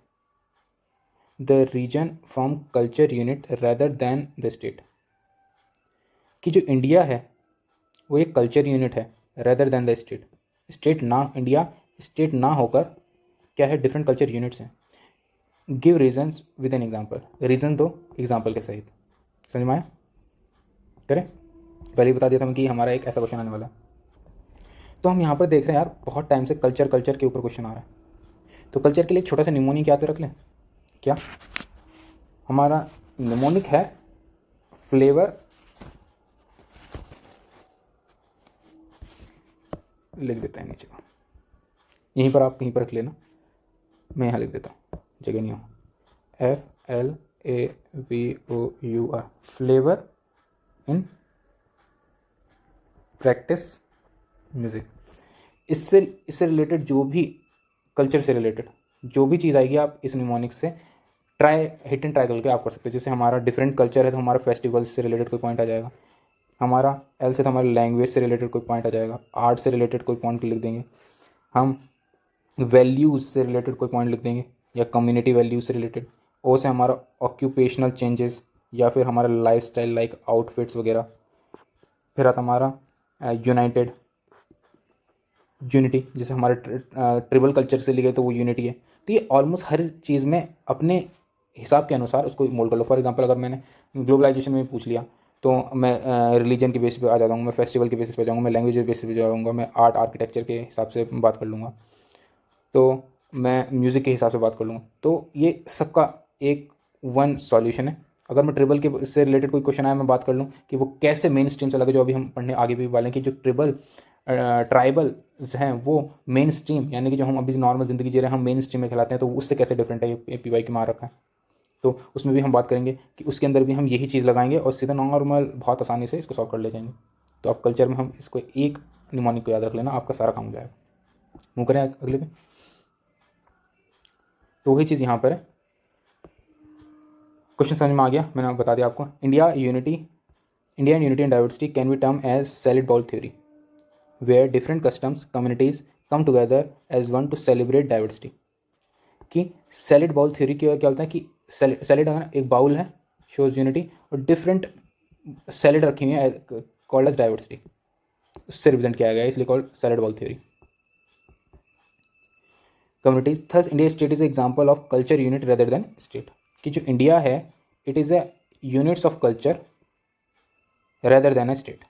the reason from culture unit rather than the state, कि जो इंडिया है वो एक कल्चर यूनिट है rather than the state. State ना, इंडिया स्टेट ना होकर क्या है, डिफरेंट कल्चर यूनिट्स हैं। Give reasons with an example, reason दो एग्जाम्पल के सहित। समझ में आया? करें, पहले ही बता दिया था मैं कि हमारा एक ऐसा क्वेश्चन आने वाला है। तो हम यहाँ पर देख रहे हैं यार बहुत टाइम से कल्चर के ऊपर क्वेश्चन आ रहा है, तो कल्चर के लिए एक छोटा सा निमोनिक याद रख लें। क्या हमारा निमोनिक है? फ्लेवर, लिख देते हैं नीचे, यहीं पर आप कहीं पर रख लेना, मैं यहाँ लिख देता हूँ, जगह नहीं हो। FLAVOUR, flavour in practice music. इससे रिलेटेड जो भी कल्चर से रिलेटेड जो भी चीज़ आएगी आप इस निमोनिक से हिट एंड ट्राई करके आप कर सकते हो। जैसे हमारा डिफरेंट कल्चर है तो हमारा फेस्टिवल से रिलेटेड कोई पॉइंट आ जाएगा, हमारा एल से तो हमारा लैंग्वेज से रिलेटेड कोई पॉइंट आ जाएगा, आर्ट से रिलेटेड कोई पॉइंट लिख देंगे, हम वैल्यूज़ से रिलेटेड कोई पॉइंट लिख देंगे या कम्युनिटी वैल्यूज़ से रिलेटेड, ओ से हमारा ऑक्यूपेशनल चेंजेस या फिर हमारा लाइफस्टाइल लाइक आउटफिट्स वगैरह, फिर आता हमारा यूनाइटेड, यूनिटी, जैसे हमारे ट्रिबल कल्चर से लिए तो वो यूनिटी है। तो ये ऑलमोस्ट हर चीज़ में अपने हिसाब के अनुसार उसको मोल्ड कर लो। फॉर एग्जांपल अगर मैंने ग्लोबलाइजेशन में पूछ लिया तो मैं रिलीजन के बेसिस पे आ जाता हूँ, मैं फेस्टिवल के बेसिस पे जाऊँगा, मैं लैंग्वेज के बेसिस पे जाऊँगा, मैं आर्ट आर्किटेक्चर के हिसाब से बात कर लूँगा, तो मैं म्यूज़िक के हिसाब से बात कर लूँगा। तो ये सबका एक वन सॉल्यूशन है। अगर मैं ट्रिबल के से रिलेटेड कोई क्वेश्चन आया, मैं बात कर लूँ कि वो कैसे मेन स्ट्रीम से अलग है, जो अभी हम पढ़ने आगे भी वाले हैं कि जो ट्राइबल हैं वो मेन स्ट्रीम, यानी कि जो हम अभी नॉर्मल ज़िंदगी जी रहे हैं हम मेन स्ट्रीम में कहलाते हैं, तो उससे कैसे डिफरेंट है ये पी वाई के मार रखा है। तो उसमें भी हम बात करेंगे कि उसके अंदर भी हम यही चीज़ लगाएंगे और सीधा नॉर्मल बहुत आसानी से इसको सॉल्व कर ले जाएंगे। तो अब कल्चर में हम इसको एक निमोनिक को याद रख लेना, आपका सारा काम हो जाएगा। मूव करें अगले पे। तो वही चीज़ यहाँ पर है। क्वेश्चन समझ में आ गया, मैंने बता दिया आपको। India and unity and diversity can be term as salad bowl theory, where different customs communities come together as one to celebrate diversity. कि सैलिड बाउल थ्योरी क्या होता है कि सैलिड एक बाउल है, शोज यूनिटी, और डिफरेंट सैलिड रखी हुई है कॉल्ड एज डाइवर्सिटी, उससे रिप्रेजेंट किया गया है, इसलिए called salad bowl theory. Communities, thus India state is example of culture unit rather than state. कि जो इंडिया है it is a units of culture rather than a state.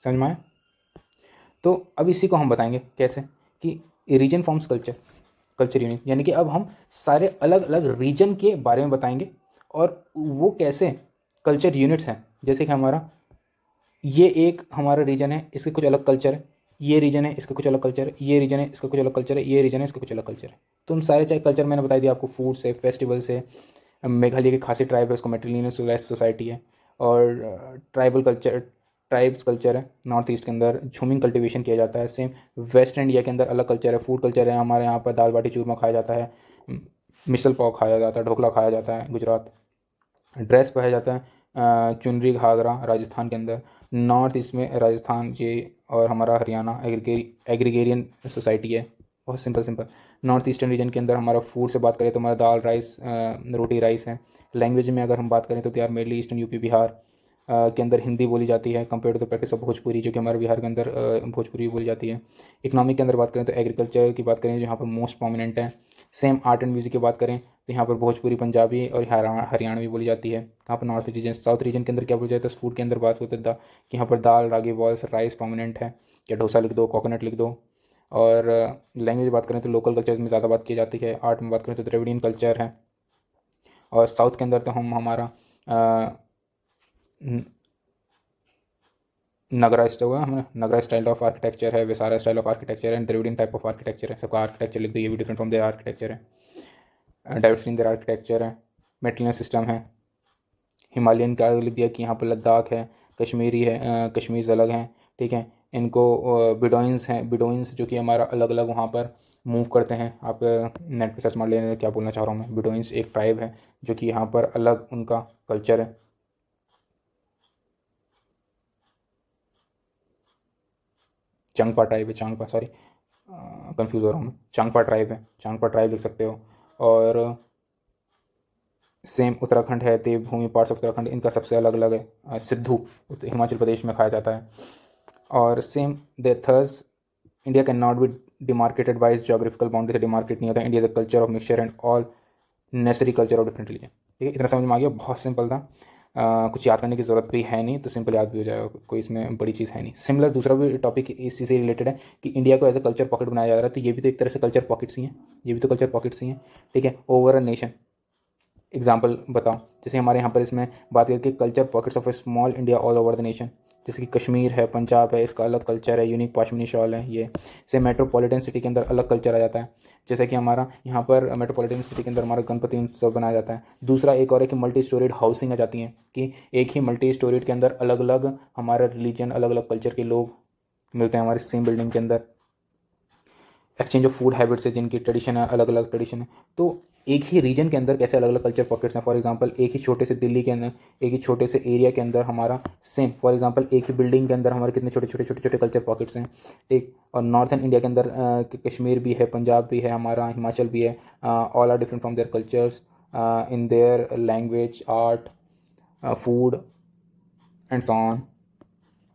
समझ में आया? तो अब इसी को हम बताएंगे कैसे कि रीजन फॉर्म्स कल्चर यूनिट, यानी कि अब हम सारे अलग अलग रीजन के बारे में बताएंगे और वो कैसे कल्चर यूनिट्स हैं। जैसे कि हमारा ये एक हमारा रीजन है, इसके कुछ अलग कल्चर है, ये रीजन है इसका कुछ अलग कल्चर है, ये रीजन है इसका कुछ अलग कल्चर है, ये रीजन है इसका कुछ अलग कल्चर है। तो उन सारे चाहे कल्चर मैंने बता दिया आपको, फूड से, फेस्टिवल से। मेघालय की खासी ट्राइब है, उसको मेट्रिलिनियस सोसाइटी है। और ट्राइबल कल्चर, ट्राइब्स कल्चर है नॉर्थ ईस्ट के अंदर, झूमिंग कल्टीवेशन किया जाता है। सेम वेस्ट इंडिया के अंदर अलग कल्चर है, फूड कल्चर है, हमारे यहाँ पर दाल बाटी चूरमा खाया जाता है, मिसल पाव खाया जाता है, ढोकला खाया जाता है गुजरात। ड्रेस पहना जाता है चुनरी घाघरा राजस्थान के अंदर। नॉर्थ ईस्ट में राजस्थान ये और हमारा हरियाणा एग्रीगेरियन सोसाइटी है, बहुत simple simple. North eastern region के अंदर हमारा फूड से बात करें तो हमारा दाल राइस रोटी राइस है। लैंग्वेज में अगर हम बात करें तो यार मेनली ईस्टर्न यूपी बिहार के अंदर हिंदी बोली जाती है compare to the practice of Bhojpuri, जो कि हमारे बिहार के अंदर भोजपुरी बोली जाती है। इकोनॉमिक के अंदर बात करें तो एग्रीकल्चर की बात करें जो यहाँ पर मोस्ट प्रोमिनेंट है। सेम आर्ट एंड म्यूज़िक की बात करें तो यहाँ पर भोजपुरी पंजाबी और हरियाणवी बोली जाती है। यहाँ पर नॉर्थ रीजन साउथ रीजन के अंदर क्या बोला जाता है, फूड के अंदर बात होती है कि यहाँ पर दाल रागी बॉल्स राइस प्रोमिनेंट है, या डोसा लिख दो, कोकोनट लिख दो। और लैंग्वेज बात करें तो लोकल कल्चर में ज़्यादा बात की जाती है। आर्ट में बात करें तो द्रविडियन कल्चर है। और साउथ के अंदर तो हम हमारा नगरा स्टाइल हुआ, हमें नगरा स्टाइल ऑफ आर्किटेक्चर है, विसारा स्टाइल ऑफ आर्किटेक्चर है, द्रविडियन टाइप ऑफ आर्किटेक्चर है। सबका आर्किटेक्चर लिख दो, ये भी डिफरेंट फ्रॉम देयर आर्किटेक्चर है। डाइवर्सिटी इन देयर आर्किटेक्चर है। मेट्रिलिनियन सिस्टम है। हिमालयन का लिख दिया कि यहाँ पर लद्दाख है, कश्मीरी है, कश्मीर अलग हैं, ठीक है। इनको बिडोइंस हैं, बिडोइंस जो कि हमारा अलग अलग वहाँ पर मूव करते हैं। आप नेट पे सर्च मार लेने क्या बोलना चाह रहा हूँ मैं। बिडोइंस एक ट्राइब है जो कि यहाँ पर अलग उनका कल्चर है। चंगपा ट्राइब है, चांगपा सॉरी कंफ्यूज हो रहा हूँ मैं, चांगपा ट्राइब है, चांगपा ट्राइब लिख सकते हो। और सेम उत्तराखंड है, देवभूमि पार्ट्स ऑफ उत्तराखंड, इनका सबसे अलग अलग है। सिद्धू हिमाचल प्रदेश में खाया जाता है। और same the thus India can not be demarcated by geographical boundary से डिमार्केट नहीं होता। India is a culture of mixture and all necessary culture of different religion. ठीक है, इतना समझ में आ गया, बहुत सिंपल था। कुछ याद करने की ज़रूरत भी है नहीं, तो सिंपल याद भी हो जाएगा, कोई इसमें बड़ी चीज़ है नहीं। सिमिलर दूसरा भी टॉपिक इसी से रिलेटेड है कि इंडिया को एज अ कल्चर पॉकेट बनाया जा रहा है, तो ये भी तो एक तरह से कल्चर पॉकेट्स ही हैं, ये भी तो कल्चर पॉकेट्स ही हैं। ठीक है, ओवर अ नेशन एग्जाम्पल बताओ, जैसे हमारे यहाँ पर इसमें बात करके culture pockets of A small India all over the nation. जैसे कि कश्मीर है, पंजाब है, इसका अलग कल्चर है, यूनिक पश्मीनी शॉल है ये। से मेट्रोपॉलिटन सिटी के अंदर अलग कल्चर आ जाता है। जैसे कि हमारा यहाँ पर मेट्रोपॉलिटन सिटी के अंदर हमारा गणपति उत्सव बनाया जाता है। दूसरा एक और है कि मल्टी स्टोरेड हाउसिंग आ जाती हैं, कि एक ही मल्टी स्टोरेड के अंदर अलग अलग हमारा रिलीजन अलग अलग कल्चर के लोग मिलते हैं हमारी सेम बिल्डिंग के अंदर। एक्सचेंज ऑफ फूड हैबिट्स है, जिनकी ट्रेडिशन है, अलग अलग ट्रेडिशन है। तो एक ही रीजन के अंदर कैसे अलग अलग कल्चर पॉकेट्स हैं। फॉर एग्जांपल एक ही छोटे से दिल्ली के अंदर, एक ही छोटे से एरिया के अंदर हमारा सेम, फॉर एग्जांपल एक ही बिल्डिंग के अंदर हमारे कितने छोटे छोटे छोटे छोटे कल्चर पॉकेट्स हैं। ठीक, और नॉर्थन इंडिया के अंदर कश्मीर भी है, पंजाब भी है, हमारा हिमाचल भी है। All are different from their cultures in their language, art, food and so on.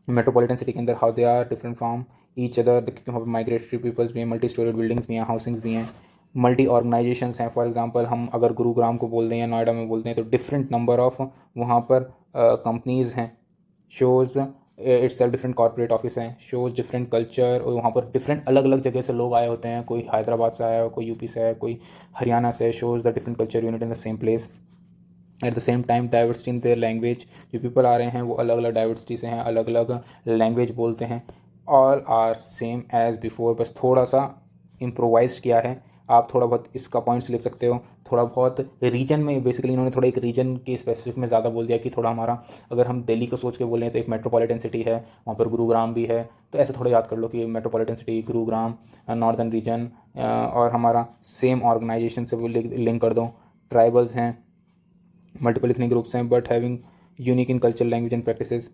Metropolitan city के अंदर how they are different from each other, क्योंकि वहाँ पर माइग्रेटरी पीपल्स भी हैं, मल्टी स्टोरेड बिल्डिंग्स भी हैं, हाउसिंग्स भी हैं, मल्टी ऑर्गेनाइजेशंस हैं। फॉर एग्जांपल हम अगर गुरुग्राम को बोलते हैं या नोएडा में बोलते हैं तो डिफरेंट नंबर ऑफ वहाँ पर कंपनीज़ हैं। Shows it's self different corporate office हैं, शोज़ डिफरेंट कल्चर, और वहाँ पर डिफरेंट अलग अलग जगह से लोग आए होते हैं, कोई हैदराबाद से आया है, कोई यूपी से है, कोई हरियाणा से। Shows the different culture unit in the same place. Eight the same time diversity in their language, जो पीपल आ रहे हैं वो अलग अलग डाइवर्सिटी से हैं, अलग अलग लैंग्वेज बोलते हैं। All are same as before, बस थोड़ा सा इम्प्रोवाइज किया है। आप थोड़ा बहुत इसका पॉइंट्स लिख सकते हो, थोड़ा बहुत रीजन में, बेसिकली इन्होंने थोड़ा एक रीजन के स्पेसिफिक में ज़्यादा बोल दिया कि थोड़ा हमारा, अगर हम दिल्ली को सोच के बोलें तो एक मेट्रोपॉलिटन सिटी है, वहाँ पर गुरुग्राम भी है, तो ऐसे थोड़ा याद कर लो कि metropolitan city Gurugram, northern region, और हमारा सेम ऑर्गेनाइजेशन से वो लिंक कर दो। ट्राइबल्स हैं, मल्टीपल इथनिक ग्रुप्स हैं but having unique in culture, language and practices.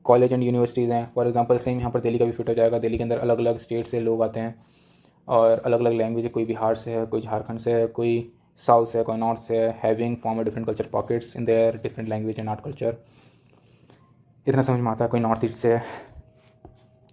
College and universities हैं, फॉर एग्जांपल सेम यहाँ पर दिल्ली का भी फिट हो जाएगा। दिल्ली के अंदर अलग अलग स्टेट से लोग आते हैं और अलग अलग लैंग्वेज है, कोई बिहार से है, कोई झारखंड से है, कोई साउथ से है, कोई नॉर्थ से है। Having form different culture pockets in their different language and art culture. इतना समझ में आता है। कोई नॉर्थ ईस्ट से है।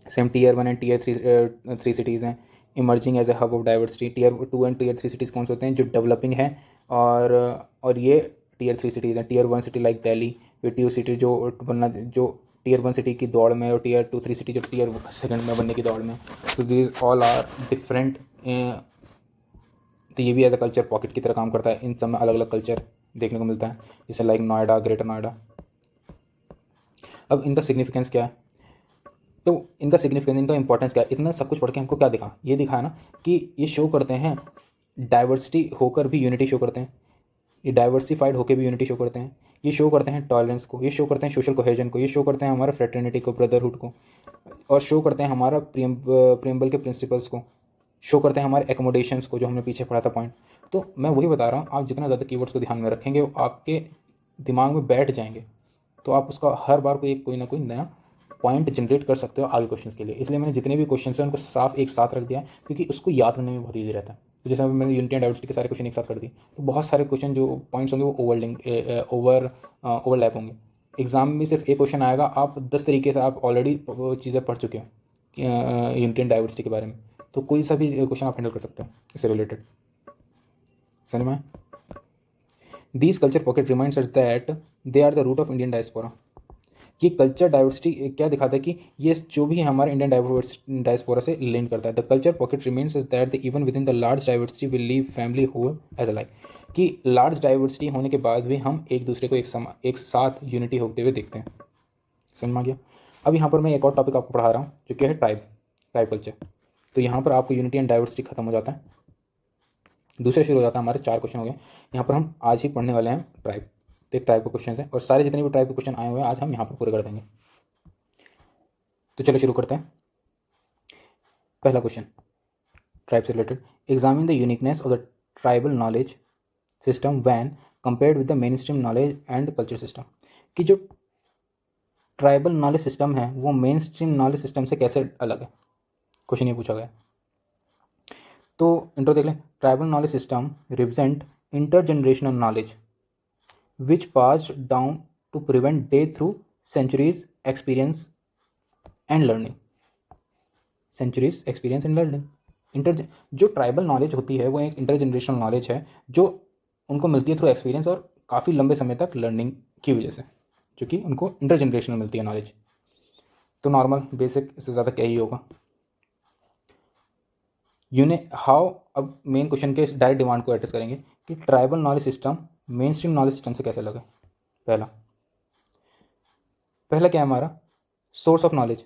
Same tier 1 and tier 3 cities हैं, emerging as a hub of diversity. Tier 2 and tier 3 cities कौन से होते हैं? जो डेवलपिंग है, और ये टीयर 3 सिटीज़ हैं। टीयर 1 सिटी लाइक दिल्ली, ये टीयर सिटी जो बनना, जो टीयर 1 सिटी की दौड़ में, और टीयर 2 3 सिटी जो टीयर 2 में बनने की दौड़ में। तो दीज ऑल आर डिफरेंट। तो ये भी एज अ कल्चर पॉकेट की तरह काम करता है। इन सब में अलग अलग कल्चर देखने को मिलता है, जैसे लाइक नोएडा, ग्रेटर नोएडा। अब इनका सिग्निफिकेंस क्या है? तो इनका सिग्निफिकेंस, इनका इंपॉर्टेंस क्या है? इतना सब कुछ पढ़ के हमको क्या दिखा? ये दिखा है ना कि ये शो करते हैं डाइवर्सिटी होकर भी यूनिटी शो करते हैं, ये डाइवर्सिफाइड होकर भी यूनिटी शो करते हैं, ये शो करते हैं टॉलरेंस को, ये शो करते हैं सोशल कोहेजन को, ये शो करते हैं हमारा फ्रेटर्निटी को, ब्रदरहुड को, और शो करते हैं हमारा प्रियम्बल के प्रिंसिपल्स को, शो करते हैं हमारे एकोमोडेशंस को, जो हमने पीछे पढ़ा था पॉइंट। तो मैं वही बता रहा हूँ, आप जितना ज़्यादा कीवर्ड्स को ध्यान में रखेंगे वो आपके दिमाग में बैठ जाएंगे, तो आप उसका हर बार कोई ना कोई नया पॉइंट जनरेट कर सकते हो आगे क्वेश्चंस के लिए। इसलिए मैंने जितने भी क्वेश्चन हैं उनको साफ एक साथ रख दिया है, क्योंकि उसको याद करने में बहुत ईजी रहता है। तो जैसे मैंने यूनिटी एंड डाइवर्सिटी के सारे क्वेश्चन एक साथ कर दिए, तो बहुत सारे क्वेश्चन जो पॉइंट्स होंगे वो ओवरलैप होंगे। एग्जाम में सिर्फ एक क्वेश्चन आएगा, आप 10 तरीके से आप ऑलरेडी चीज़ें पढ़ चुके हो यूनिटी एंड डाइवर्सिटी के बारे में, तो कोई सा भी क्वेश्चन आप हैंडल कर सकते हो इससे रिलेटेड। समझ में? These culture pocket reminds us that they are the root of Indian diaspora. ये कल्चर डाइवर्सिटी क्या दिखाता है कि ये जो भी है हमारे इंडियन डायस्पोरा से लिंक करता है। The culture pocket remains is that even within the large diversity will leave family whole as a like, कि लार्ज डाइवर्सिटी होने के बाद भी हम एक दूसरे को एक साथ यूनिटी होते हुए देखते हैं। समझ में आ गया? अब यहाँ पर मैं एक और टॉपिक आपको पढ़ा रहा हूँ जो क्या है ट्राइब कल्चर। तो यहाँ पर आपको यूनिटी एंड डाइवर्सिटी खत्म हो जाता है, दूसरा शुरू हो जाता है। हमारे 4 क्वेश्चन हो गए। यहाँ पर हम आज ही पढ़ने वाले हैं ट्राइब। तो एक ट्राइब के क्वेश्चन है, और सारे जितने भी ट्राइब के क्वेश्चन आए हुए हैं आज हम यहाँ पर पूरे कर देंगे। तो चलो शुरू करते हैं। पहला क्वेश्चन ट्राइब से related, examine the uniqueness of the tribal knowledge system when compared with the mainstream knowledge and culture system. कि जो ट्राइबल नॉलेज सिस्टम है वो मेन स्ट्रीम नॉलेज सिस्टम से कैसे अलग है, क्वेश्चन ये पूछा गया। तो इंट्रो देख लें। Tribal knowledge system represent intergenerational knowledge which passed down to prevent death through centuries experience and learning। centuries experience and learning। जो ट्राइबल नॉलेज होती है वो एक इंटरजनरेशनल नॉलेज है जो उनको मिलती है थ्रू एक्सपीरियंस और काफ़ी लंबे समय तक लर्निंग की वजह से, जो कि उनको इंटरजनरेशनल मिलती है नॉलेज। तो नॉर्मल बेसिक, इससे ज़्यादा क्या ही होगा। हाउ, अब मेन क्वेश्चन के डायरेक्ट डिमांड को एड्रेस करेंगे कि tribal knowledge system main stream knowledge system से कैसे अलग है। पहला क्या है हमारा सोर्स ऑफ नॉलेज।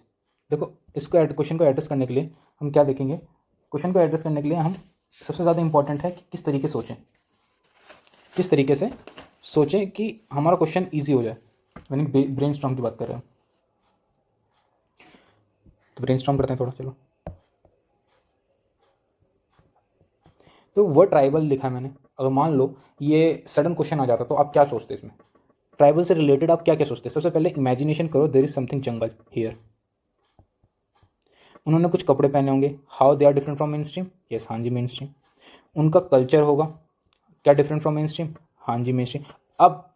देखो इसको क्वेश्चन को एड्रेस करने के लिए हम क्या देखेंगे, क्वेश्चन को एड्रेस करने के लिए हम सबसे ज़्यादा इंपॉर्टेंट है कि किस तरीके से सोचें कि हमारा क्वेश्चन ईजी हो जाए। यानी ब्रेन स्टॉर्म की बात कर रहे हैं, तो ब्रेन स्टॉर्म करते हैं थोड़ा। चलो, तो वर्ड ट्राइबल लिखा है मैंने। अगर मान लो ये सडन क्वेश्चन आ जाता तो आप क्या सोचते इसमें, ट्राइबल से रिलेटेड आप क्या क्या सोचते? सबसे पहले इमेजिनेशन करो, there is something jungle here. उन्होंने कुछ कपड़े पहने होंगे, how they are different from mainstream. Yes, हाँ जी मेन स्ट्रीम। उनका कल्चर होगा, क्या डिफरेंट फ्रॉम मेन स्ट्रीम। हाँ जी मेन स्ट्रीम। अब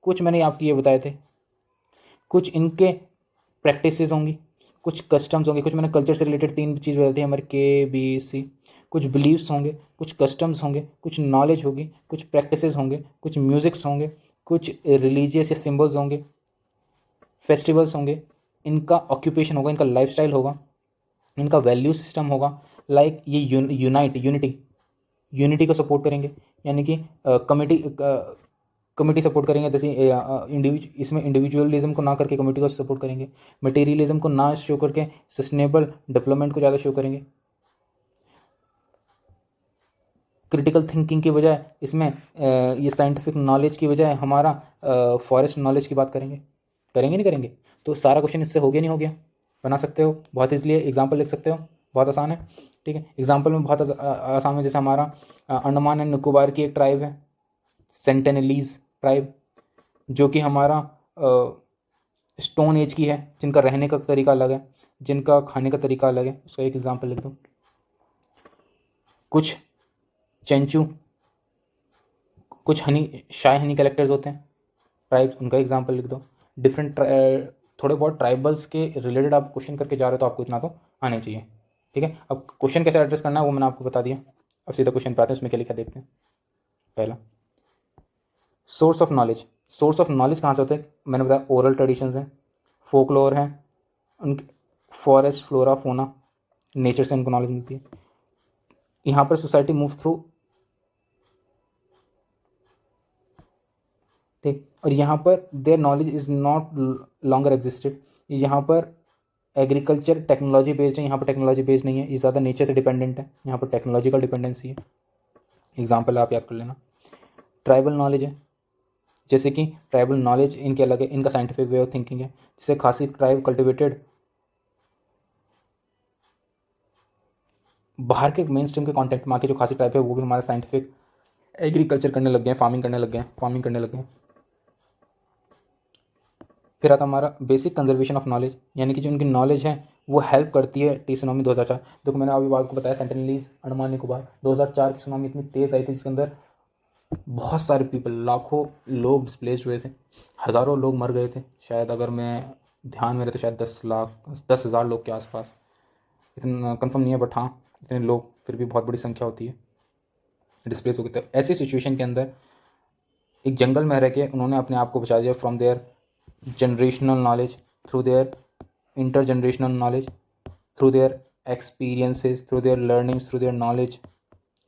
कुछ मैंने आपको ये बताए थे, कुछ इनके प्रैक्टिसेस होंगी, कुछ कस्टम्स होंगे, कुछ मैंने कल्चर से रिलेटेड 3 चीज़ बताई थी हमारे KBC। कुछ बिलीव्स होंगे, कुछ कस्टम्स होंगे, कुछ नॉलेज होगी, कुछ प्रैक्टिसेस होंगे, कुछ म्यूज़िक्स होंगे, कुछ रिलीजियस या सिम्बल्स होंगे, फेस्टिवल्स होंगे, इनका ऑक्यूपेशन होगा, इनका लाइफस्टाइल होगा, इनका वैल्यू सिस्टम होगा। लाइक ये यूनिटी को सपोर्ट करेंगे, यानी कि कमिटी सपोर्ट करेंगे, जैसे इसमें इंडिविजुअलिज्म को ना करके कमिटी को सपोर्ट करेंगे, मटेरियलिज्म को ना शो करके सस्टेनेबल डेवलपमेंट को ज़्यादा शो करेंगे, क्रिटिकल थिंकिंग की बजाय इसमें ये साइंटिफिक नॉलेज की बजाय हमारा फॉरेस्ट नॉलेज की बात करेंगे। करेंगे नहीं करेंगे? तो सारा क्वेश्चन इससे हो गया नहीं हो गया? बना सकते हो, बहुत इसलिए एग्जाम्पल लिख सकते हो, बहुत आसान है। ठीक है, एग्जाम्पल में बहुत आसान है। जैसे हमारा अंडमान एंड निकोबार की एक ट्राइब है, सेंटेनलीज ट्राइब, जो कि हमारा स्टोन एज की है, जिनका रहने का तरीका अलग है, जिनका खाने का तरीका अलग है। उसका एक एग्जाम्पल लिख दो। कुछ चेंचू, कुछ शाय हनी कलेक्टर्स होते हैं ट्राइब्स, उनका एग्जाम्पल लिख दो। डिफरेंट थोड़े बहुत ट्राइबल्स के रिलेटेड आप क्वेश्चन करके जा रहे हो तो आपको इतना तो आना चाहिए। ठीक है, अब क्वेश्चन कैसे एड्रेस करना है वो मैंने आपको बता दिया। अब सीधा क्वेश्चन पे आते हैं, उसमें क्या लिखा देखते हैं। पहला, source of knowledge. Source of knowledge कहाँ से होते हैं? मैंने बताया ओरल ट्रेडिशंस हैं, फोकलोर हैं, उनके फॉरेस्ट फ्लोरा फोना, नेचर से उनको नॉलेज मिलती है। यहाँ पर सोसाइटी मूव थ्रू, ठीक, और यहाँ पर their knowledge is not longer existed. यहाँ पर एग्रीकल्चर टेक्नोलॉजी बेस्ड है, यहाँ पर टेक्नोलॉजी बेस्ड नहीं है, ये ज़्यादा नेचर से डिपेंडेंट है, यहाँ पर टेक्नोलॉजिकल डिपेंडेंसी है। एग्जाम्पल आप याद कर लेना। ट्राइबल नॉलेज है, जैसे कि ट्राइबल नॉलेज इनके अलग है, इनका साइंटिफिक वे ऑफ थिंकिंग है। जैसे खासी ट्राइब कल्टिवेटेड बाहर के मेन स्ट्रीम के कॉन्टेक्ट में आके, जो खासी ट्राइब है वो भी हमारा साइंटिफिक एग्रीकल्चर करने लग गए हैं, फार्मिंग करने लग गए हैं। फिर आता हमारा बेसिक कंजर्वेशन ऑफ नॉलेज, यानी कि जो उनकी नॉलेज है वो हेल्प करती है टी सुनामी 2004। देखो मैंने अभी आपको बताया सेंटिनलीज अंडमान निकोबार 2004 की सुनामी इतनी तेज़ आई थी जिसके अंदर बहुत सारे पीपल, लाखों लोग डिस्प्लेस्ड हुए थे, हज़ारों लोग मर गए थे। शायद अगर मैं ध्यान में रहे तो शायद 10,000 लोग के आसपास, इतना कंफर्म नहीं है बट हाँ इतने लोग, फिर भी बहुत बड़ी संख्या होती है, डिस्प्लेस हो गए थे। ऐसी सिचुएशन के अंदर एक जंगल में रह के उन्होंने अपने आप को बचा दिया from their generational knowledge, through their intergenerational knowledge, through their experiences, through their learnings, through their knowledge,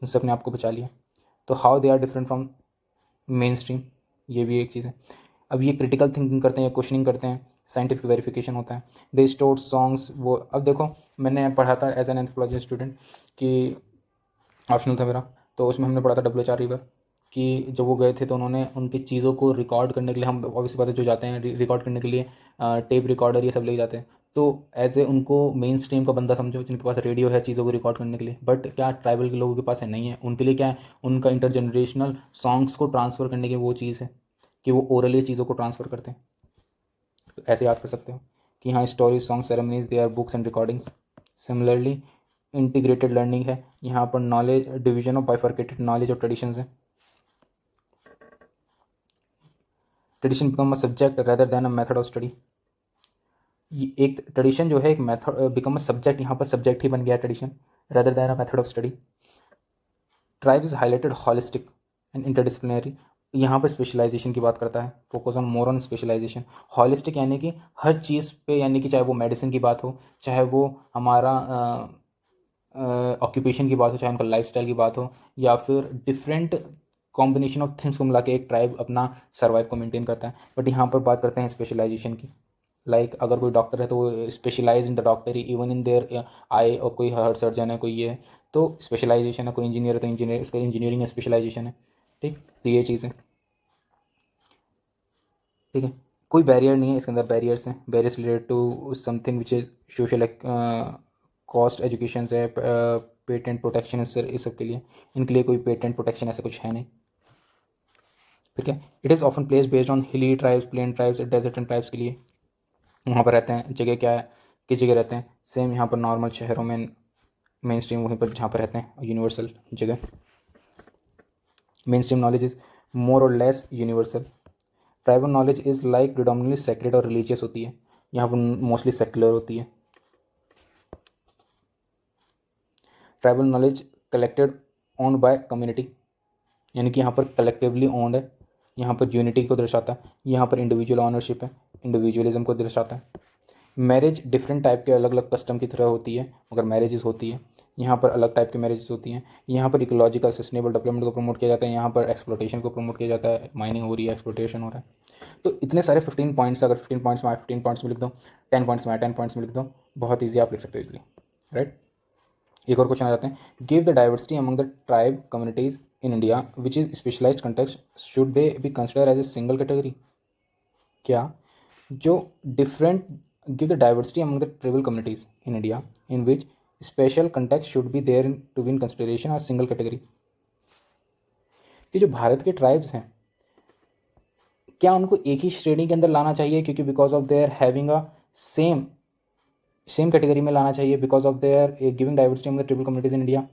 उनसे अपने आप को बचा लिया। तो how they are different from mainstream, ये भी एक चीज़ है। अब ये क्रिटिकल थिंकिंग करते हैं, क्वेश्चनिंग करते हैं, साइंटिफिक वेरिफिकेशन होता है। दे स्टोर सॉन्ग्स, वो अब देखो मैंने पढ़ा था एज एन एंथ्रोपोलॉजी स्टूडेंट कि ऑप्शनल था मेरा, तो उसमें हमने पढ़ा था WHR रिवर कि जब वो गए थे तो उन्होंने उनकी चीज़ों को रिकॉर्ड करने के लिए, हम ऑब्वियसली बात है जो जाते हैं रिकॉर्ड करने के लिए टेप रिकॉर्डर ये सब ले जाते हैं, तो एज ए उनको मेन स्ट्रीम का बंदा समझो जिनके पास रेडियो है चीज़ों को रिकॉर्ड करने के लिए। बट क्या ट्राइबल के लोगों के पास है? नहीं है। उनके लिए क्या है? उनका इंटरजनरेशनल सॉन्ग्स को ट्रांसफ़र करने की वो चीज़ है कि वो ओरली चीज़ों को ट्रांसफ़र करते हैं। तो ऐसे याद कर सकते हो कि हाँ stories, song, ceremonies, they are books and recordings. Similarly integrated learning है, यहाँ पर knowledge division of bifurcated knowledge और ट्रेडिशंस है। Tradition become a subject rather than a method of study. एक ट्रेडिशन जो है एक मेथड बिकम अ सब्जेक्ट, यहाँ पर सब्जेक्ट ही बन गया tradition, rather than a method of study. Tribe is highlighted holistic and interdisciplinary, यहाँ पर स्पेशलाइजेशन की बात करता है, focus on more on specialisation. Holistic यानी कि हर चीज़ पे, यानी कि चाहे वो मेडिसिन की बात हो, चाहे वो हमारा ऑक्यूपेशन की बात हो, चाहे उनका लाइफस्टाइल की बात हो, या फिर डिफरेंट कॉम्बिनेशन ऑफ थिंग्स को मिला के एक ट्राइब अपना सर्वाइव को मेंटेन करता है। बट यहाँ पर बात करते हैं स्पेशलाइजेशन की। लाइक अगर कोई डॉक्टर है तो वो स्पेशलाइज इन द डॉक्टरी, इवन इन देयर आई, और कोई हार्ट सर्जन है, कोई ये है तो स्पेशलाइजेशन है, कोई इंजीनियर है तो इंजीनियर, उसका इंजीनियरिंग में स्पेशलाइजेशन है। ठीक, तो ये चीज़ है। ठीक है, कोई बैरियर नहीं है इसके अंदर, बैरियर्स हैं, barriers related to something which is social, cost education है, पेटेंट प्रोटेक्शन है सर, इस सब के लिए। इनके लिए कोई पेटेंट प्रोटेक्शन ऐसा कुछ है नहीं। ठीक है, it is often place based on hilly tribes, plain tribes, desert and tribes के लिए वहाँ पर रहते हैं। जगह क्या है, किस जगह रहते हैं? सेम यहाँ पर नॉर्मल शहरों में मेन स्ट्रीम वहीं पर जहाँ पर रहते हैं, यूनिवर्सल जगह। Mainstream knowledge is more और less universal. Tribal knowledge is like predominantly secret और रिलीजियस होती है, यहाँ पर मोस्टली सेक्युलर होती है। Tribal knowledge collected owned by community, यानी कि यहाँ पर कलेक्टिवली ओन्ड है, यहाँ पर यूनिटी को दर्शाता है, यहाँ पर इंडिविजुअल ऑनरशिप है, इंडिविजुअलिज्म को दर्शाता है। मैरिज डिफरेंट टाइप के अलग अलग कस्टम की तरह होती है मगर मैरिजेस होती है, यहाँ पर अलग टाइप की मैरिजेस होती हैं। यहाँ पर इकोलॉजिकल सस्टेनेबल डेवलपमेंट को प्रमोट किया जाता है, यहाँ पर एक्सप्लोटेशन को प्रमोट किया जाता है, माइनिंग हो रही है, एक्सप्लोटेशन हो रहा है। तो इतने सारे 15 पॉइंट्स, अगर 15 पॉइंट्स में आए 15 पॉइंट्स में लिख दो, 10 पॉइंट्स में आए 10 पॉइंट्स में लिख दो, बहुत ईजी आप लिख सकते हो इजली, राइट। एक और क्वेश्चन आ जाते हैं, give the diversity among the tribe communities in India which is specialised context, should they be consider as a single category. क्या जो different, give the diversity among the tribal communities in India in which special context should be there to be in consideration और सिंगल कैटेगरी, कि जो भारत के ट्राइब्स हैं क्या उनको एक ही श्रेणी के अंदर लाना चाहिए, क्योंकि because of their having a same category में लाना चाहिए, because of their giving diversity among the tribal communities in India,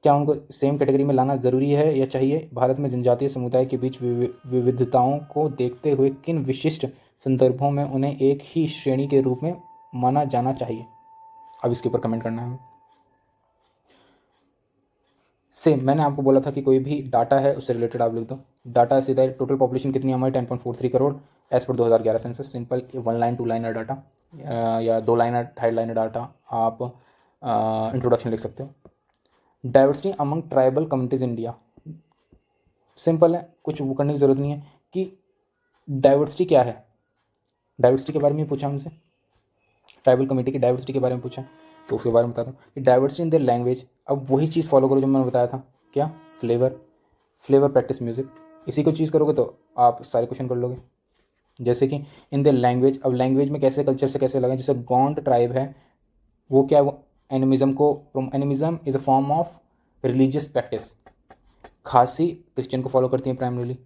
क्या उनको सेम कैटेगरी में लाना ज़रूरी है या चाहिए? भारत में जनजातीय समुदाय के बीच विविधताओं को देखते हुए किन विशिष्ट संदर्भों में उन्हें एक ही श्रेणी के रूप में माना जाना चाहिए? अब इसके ऊपर कमेंट करना है हमें। सेम मैंने आपको बोला था कि कोई भी डाटा है उससे रिलेटेड आप लिख दो। डाटा सीधा टोटल पॉपुलेशन कितनी हमारी 10.43 crore as per 2011 census. Simple 1 line 2 liner data या 2 लाइनर 2.5 लाइनर डाटा आप इंट्रोडक्शन लिख सकते हो। Diversity among tribal communities India, simple है, कुछ वो करने की ज़रूरत नहीं है कि डाइवर्सिटी क्या है। डाइवर्सिटी के बारे में पूछा हमसे, ट्राइबल कम्युनिटी की डाइवर्सिटी के बारे में पूछा तो उसके बारे में बताता हूँ कि डाइवर्सिटी इन देयर लैंग्वेज। अब वही चीज़ फॉलो करो जो मैंने बताया था, क्या? Flavour practice music. इसी को चीज़ करोगे तो आप सारे क्वेश्चन कर लोगे। जैसे कि इन देयर लैंग्वेज, अब लैंग्वेज में कैसे कल्चर से कैसे लगे, जैसे गोंड ट्राइब है वो क्या, वो एनिमिज्म को, animism is a form of religious practice. खासी क्रिश्चियन को फॉलो करती है प्राइमरीली।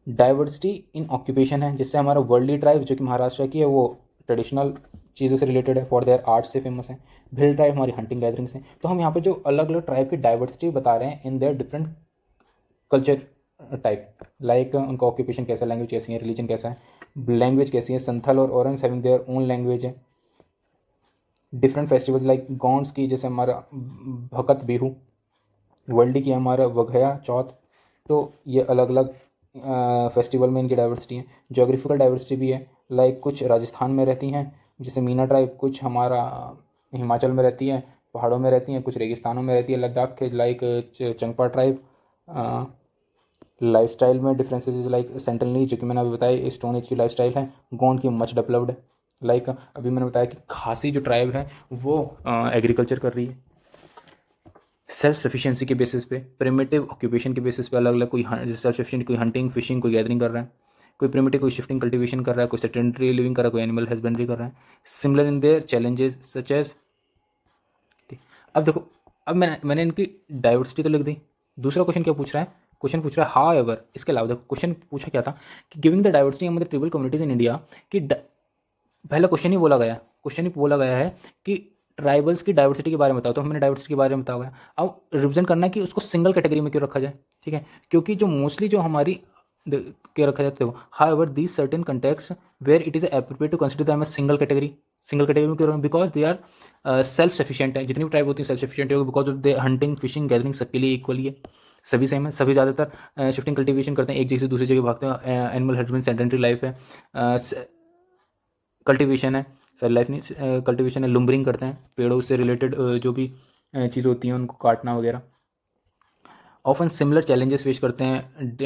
डाइवर्सिटी इन ऑक्यूपेशन है, जिससे हमारा वर्ल्डली ट्राइब जो कि महाराष्ट्र की है वो ट्रेडिशनल चीज़ों से रिलेटेड है, फॉर देयर आर्ट से फेमस है। भिल ट्राइब हमारी हंटिंग गैदरिंग से। तो हम यहाँ पे जो अलग अलग ट्राइब की डाइवर्सिटी बता रहे हैं in their different culture type, like उनका ऑक्यूपेशन कैसा है, लैंग्वेज कैसी है, रिलीजन कैसा है, लैंग्वेज कैसी है। संथल और orange having their own language है। डिफरेंट फेस्टिवल्स लाइक गॉन्ड्स की, जैसे हमारा भकत बिहू, वर्ल्डी की हमारा वघया चौथ। तो ये अलग अलग फेस्टिवल में इनकी डाइवर्सिटी है। जोग्राफिकल डाइवर्सिटी भी है, लाइक कुछ राजस्थान में रहती हैं जैसे मीना ट्राइब, कुछ हमारा हिमाचल में रहती है, पहाड़ों में रहती हैं, कुछ रेगिस्तानों में रहती है, लद्दाख के लाइक चंगपा ट्राइब। लाइफस्टाइल में डिफरेंसेस लाइक सेंट्रल, जो कि मैंने अभी बताया स्टोन एज की लाइफस्टाइल है। गोंड की मच डेवलप्ड है। लाइक अभी मैंने बताया कि खासी जो ट्राइब है वो एग्रीकल्चर कर रही है सेल्फ सफिशिएंसी के बेसिस पे, प्रिमिटिव ऑक्यूपेशन के बेसिस पे। अलग अलग कोई सेल्फ सफिशिएंट, कोई हंटिंग फिशिंग, कोई गैदरिंग कर रहा है, कोई प्रिमिटिव, कोई शिफ्टिंग कल्टीवेशन कर रहा है, कोई सेडेंटरी लिविंग कर रहा है, कोई एनिमल हस्बेंड्री कर रहा है। Similar in their challenges such as. अब देखो, अब मैंने इनकी डाइवर्सिटी तो लिख दी। दूसरा क्वेश्चन क्या पूछ रहा है? क्वेश्चन पूछ रहा है हाउ एवर, इसके अलावा देखो क्वेश्चन पूछा क्या था कि giving the diversity among the tribal communities in India, कि पहला क्वेश्चन ही बोला गया है कि ट्राइबल्स की डाइवर्सिटी के बारे में बताओ, तो हमने डाइवर्सिटी के बारे में बताया गया। अब रिप्रेजेंट करना है कि उसको सिंगल कैटेगरी में क्यों रखा जाए, ठीक है? क्योंकि जो मोस्टली जो हमारी क्या रखा जाता है, however these certain context where it is appropriate to consider them single category. Single category में क्यों? Because they are self sufficient है। जितनी भी ट्राइब होती है सेल्फ सफिशिएंट है, because of they hunting fishing gathering सबके लिए इक्वली है, सभी सेम है। सभी ज़्यादातर शिफ्टिंग कल्टीवेशन करते हैं, एक जगह से दूसरी जगह भागते हैं। एनिमल हस्बेंड्री सेडेंटरी लाइफ है, कल्टीवेशन है, सॉरी लाइफ नहीं, कल्टीवेशन है, लुम्बरिंग करते हैं, पेड़ों से रिलेटेड जो भी चीज़ होती हैं उनको काटना वगैरह। ऑफन सिमिलर चैलेंजेस फेस करते हैं,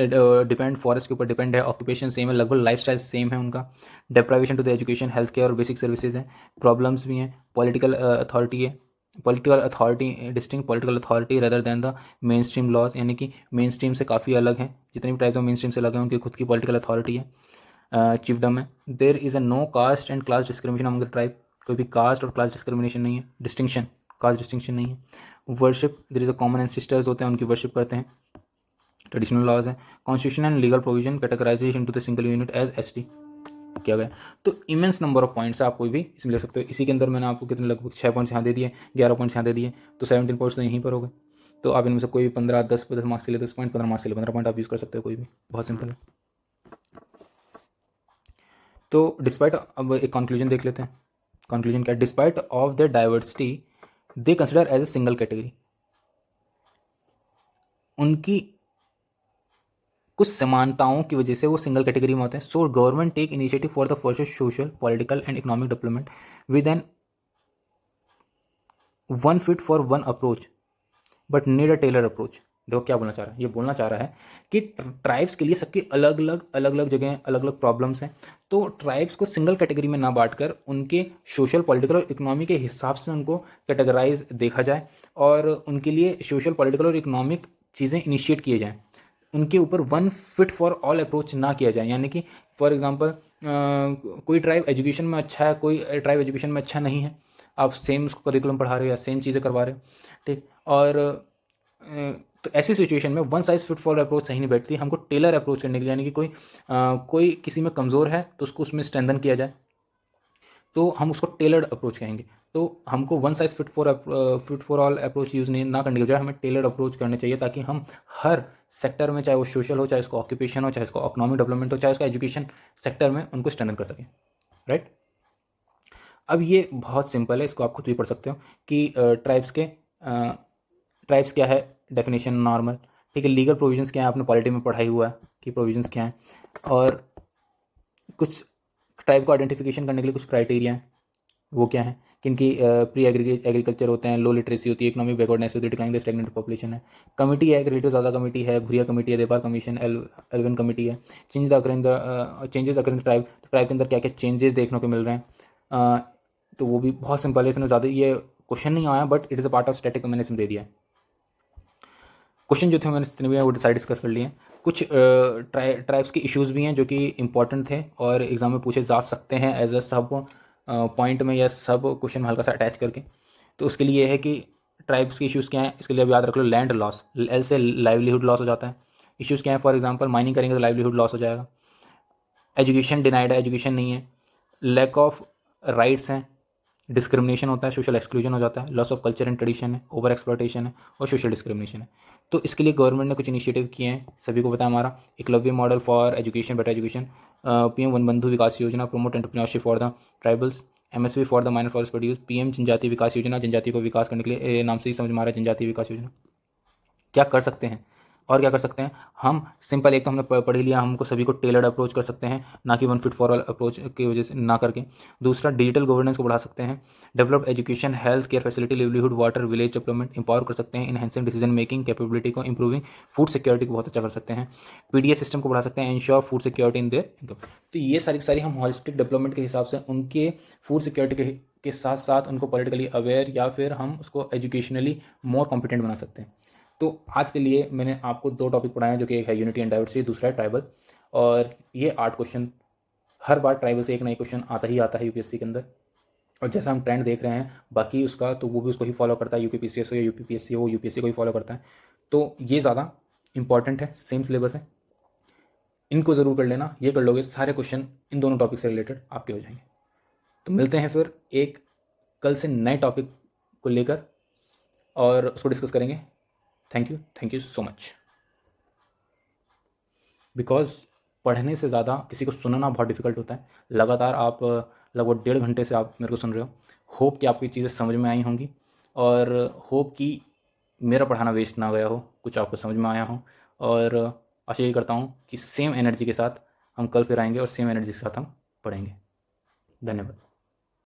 डिपेंड फॉरेस्ट के ऊपर डिपेंड है, ऑक्यूपेशन सेम है, लगभग लाइफ स्टाइल सेम है उनका। Deprivation to the education, health care और बेसिक सर्विसेज हैं। प्रॉब्लम्स भी हैं, पॉलिटिकल अथॉरिटी है, political authority, distinct political authority rather than the mainstream laws, यानी कि मेन स्ट्रीम से काफ़ी अलग हैं। जितनी भी टाइप्स ऑफ मेन स्ट्रीम से अलग हैं उनकी खुद की पॉलिटिकल अथॉरिटी है। चिफडम है। There is a no caste and class discrimination among the tribe, कोई भी कास्ट और क्लास डिस्क्रिमिनेशन नहीं है, डिस्टिंक्शन, कास्ट डिस्टिंक्शन नहीं है। Worship, there is a common ancestors होते हैं, उनकी वर्शिप करते हैं। ट्रेडिशनल लॉज है। Constitution and legal provision categorisation to the single unit as ST किया गया। तो इमेंस नंबर ऑफ पॉइंट्स आप कोई भी इसमें ले सकते हो। इसी के अंदर मैंने आपको कितने लगभग 6 पॉइंट्स यहाँ दे दिए, 11 पॉइंट्स यहाँ दे दिए, तो 17 पॉइंट्स तो यहीं पर हो गए। तो आप इनमें से कोई भी 15, 10 मार्क्स के लिए 10 पॉइंट, 15 मार्क्स के लिए 15 पॉइंट आप यूज़ कर सकते हो, कोई भी, बहुत सिंपल है। तो डिस्पाइट, अब एक कंक्लूजन देख लेते हैं। कंक्लूजन क्या है? Despite of the diversity they consider as a single category. उनकी कुछ समानताओं की वजह से वो सिंगल कैटेगरी में होते हैं। So government take initiative for the first social political and economic development with an one fit for one approach but need a tailor approach. देखो क्या बोलना चाह रहा है, ये बोलना चाह रहा है कि ट्राइब्स के लिए सबकी अलग अलग जगह अलग अलग प्रॉब्लम्स हैं। तो ट्राइब्स को सिंगल कैटेगरी में ना बांटकर उनके सोशल पॉलिटिकल और इकोनॉमी के हिसाब से उनको कैटेगराइज देखा जाए और उनके लिए सोशल पॉलिटिकल और इकोनॉमिक चीज़ें इनिशिएट किए जाएँ। उनके ऊपर one fit for all approach ना किया जाए, यानी कि फॉर एग्जांपल कोई ट्राइब एजुकेशन में अच्छा है, कोई ट्राइब एजुकेशन में अच्छा नहीं है, आप सेम उसको करिकुलम पढ़ा रहे हो या सेम चीज़ें करवा रहे हो, ठीक। और तो ऐसी सिचुएशन में one size fit for approach सही नहीं बैठती। हमको टेलर अप्रोच करने के लिए, यानी कि कोई किसी में कमज़ोर है तो उसको उसमें स्ट्रेंथन किया जाए, तो हम उसको टेलर्ड अप्रोच कहेंगे। तो हमको one size fit for all approach use नहीं ना करने की बजाय हमें टेलर्ड अप्रोच करने चाहिए, ताकि हम हर सेक्टर में, चाहे वो सोशल हो, चाहे उसको ऑक्यूपेशन हो, चाहे उसको इकोनॉमिक डेवलपमेंट हो, चाहे उसका एजुकेशन सेक्टर में, उनको स्ट्रेंथन कर सकें। राइट। अब ये बहुत सिंपल है, इसको आप खुद भी पढ़ सकते हो कि ट्राइब्स क्या है, डेफिनेशन नॉर्मल, ठीक है। लीगल प्रोविजंस क्या है, आपने पॉलिटी में पढ़ाई हुआ है कि प्रोविजंस क्या हैं, और कुछ ट्राइब को आइडेंटिफिकेशन करने के लिए कुछ क्राइटेरिया हैं, वो क्या है, किनकी प्री एग्रीकल्चर होते हैं, लो लिटरेसी होती है, इकोनॉमिक बैकवर्डनेस होती है, डिक्लाइनिंग स्टैग्नेंट पॉपुलेशन है। कमिटी है, रिलेटिव ज़्यादा कमिटी है, भुरिया कमिटी है, देपार कमीशन, एलवन कमिटी है। चेंजेस अकर इन ट्राइब, ट्राइब के अंदर क्या क्या चेंजेस देखने को मिल रहे हैं, तो वो भी बहुत सिंपल है, इसमें ज़्यादा ये क्वेश्चन नहीं आया, but it is a part of static, मैंने इसमें दे दिया है। क्वेश्चन जो थे मैंने जितने भी हैं वो डिसाइड डिस्कस कर लिए हैं। कुछ ट्राइब्स के इश्यूज़ भी हैं जो कि इंपॉर्टेंट थे और एग्जाम में पूछे जा सकते हैं एज अ सब पॉइंट में या सब क्वेश्चन में हल्का सा अटैच करके। तो उसके लिए ये है कि ट्राइब्स के इश्यूज़ क्या हैं, इसके लिए अब याद रख लो, लैंड लॉस, एल से लाइवलीहुड लॉस हो जाता है। इश्यूज़ क्या है, फॉर एग्जांपल माइनिंग करेंगे तो लाइवलीहुड लॉस हो जाएगा। एजुकेशन डिनाइड है, एजुकेशन नहीं है। लैक ऑफ राइट्स हैं, डिस्क्रिमिनेशन होता है, सोशल एक्सक्लूजन हो जाता है, loss of culture and tradition है, ओवर एक्सप्लॉयटेशन है और सोशल डिस्क्रिमिनेशन है। तो इसके लिए गवर्नमेंट ने कुछ इनिशिएटिव किए हैं, सभी को पता है हमारा Eklavya model for education, better education, PM one बंधु विकास योजना, promote entrepreneurship for the tribals, MSP for the minor forest produce, PM जनजातीय विकास योजना, जनजाति को विकास करने के लिए, नाम से ही समझ में आ रहा है जनजातीय विकास योजना। क्या कर सकते हैं और क्या कर सकते हैं हम, सिंपल, एक तो हमने पढ़ ही लिया, हमको सभी को टेलर्ड अप्रोच कर सकते हैं, ना कि one fit for all approach की वजह से ना करके। दूसरा, डिजिटल गवर्नेंस को बढ़ा सकते हैं, develop education, health care facility, livelihood, water, village development, empower कर सकते हैं, इनहेंसिंग डिसीजन मेकिंग कैपेबिलिटी को, इंप्रूविंग फूड सिक्योरिटी को बहुत अच्छा कर सकते हैं, पीडीएस सिस्टम को बढ़ा सकते हैं, ensure food security in their income. तो ये सारी हम हॉलिस्टिक डेवलपमेंट के हिसाब से उनके फूड सिक्योरिटी के साथ साथ उनको पॉलिटिकली अवेयर या फिर हम उसको एजुकेशनली मोर कॉम्पिटेंट बना सकते हैं। तो आज के लिए मैंने आपको दो टॉपिक पढ़ाए हैं, जो कि एक है यूनिटी एंड डाइवर्सिटी, दूसरा है ट्राइबल। और ये 8 क्वेश्चन, हर बार ट्राइबल से एक नई क्वेश्चन आता है यूपीएससी के अंदर। और जैसा हम ट्रेंड देख रहे हैं बाकी उसका, तो वो भी उसको ही फॉलो करता है, यूपीपीसीएस हो या यूपीपीएससी हो, वो यूपीएससी को ही फॉलो करता है। तो ये ज़्यादा इंपॉर्टेंट है, सेम सिलेबस है, इनको ज़रूर कर लेना। ये कर लोगे, सारे क्वेश्चन इन दोनों टॉपिक से रिलेटेड आपके हो जाएंगे। तो मिलते हैं फिर एक कल से नए टॉपिक को लेकर और उसको डिस्कस करेंगे। Thank you so much. Because पढ़ने से ज़्यादा किसी को सुनना बहुत डिफिकल्ट होता है। लगातार आप लगभग 1.5 घंटे से आप मेरे को सुन रहे हो। होप कि आपको ये चीज़ें समझ में आई होंगी और होप कि मेरा पढ़ाना वेस्ट ना गया हो, कुछ आपको समझ में आया हो। और आशा यही करता हूँ कि सेम एनर्जी के साथ हम कल फिर आएंगे और सेम एनर्जी के साथ हम पढ़ेंगे। धन्यवाद।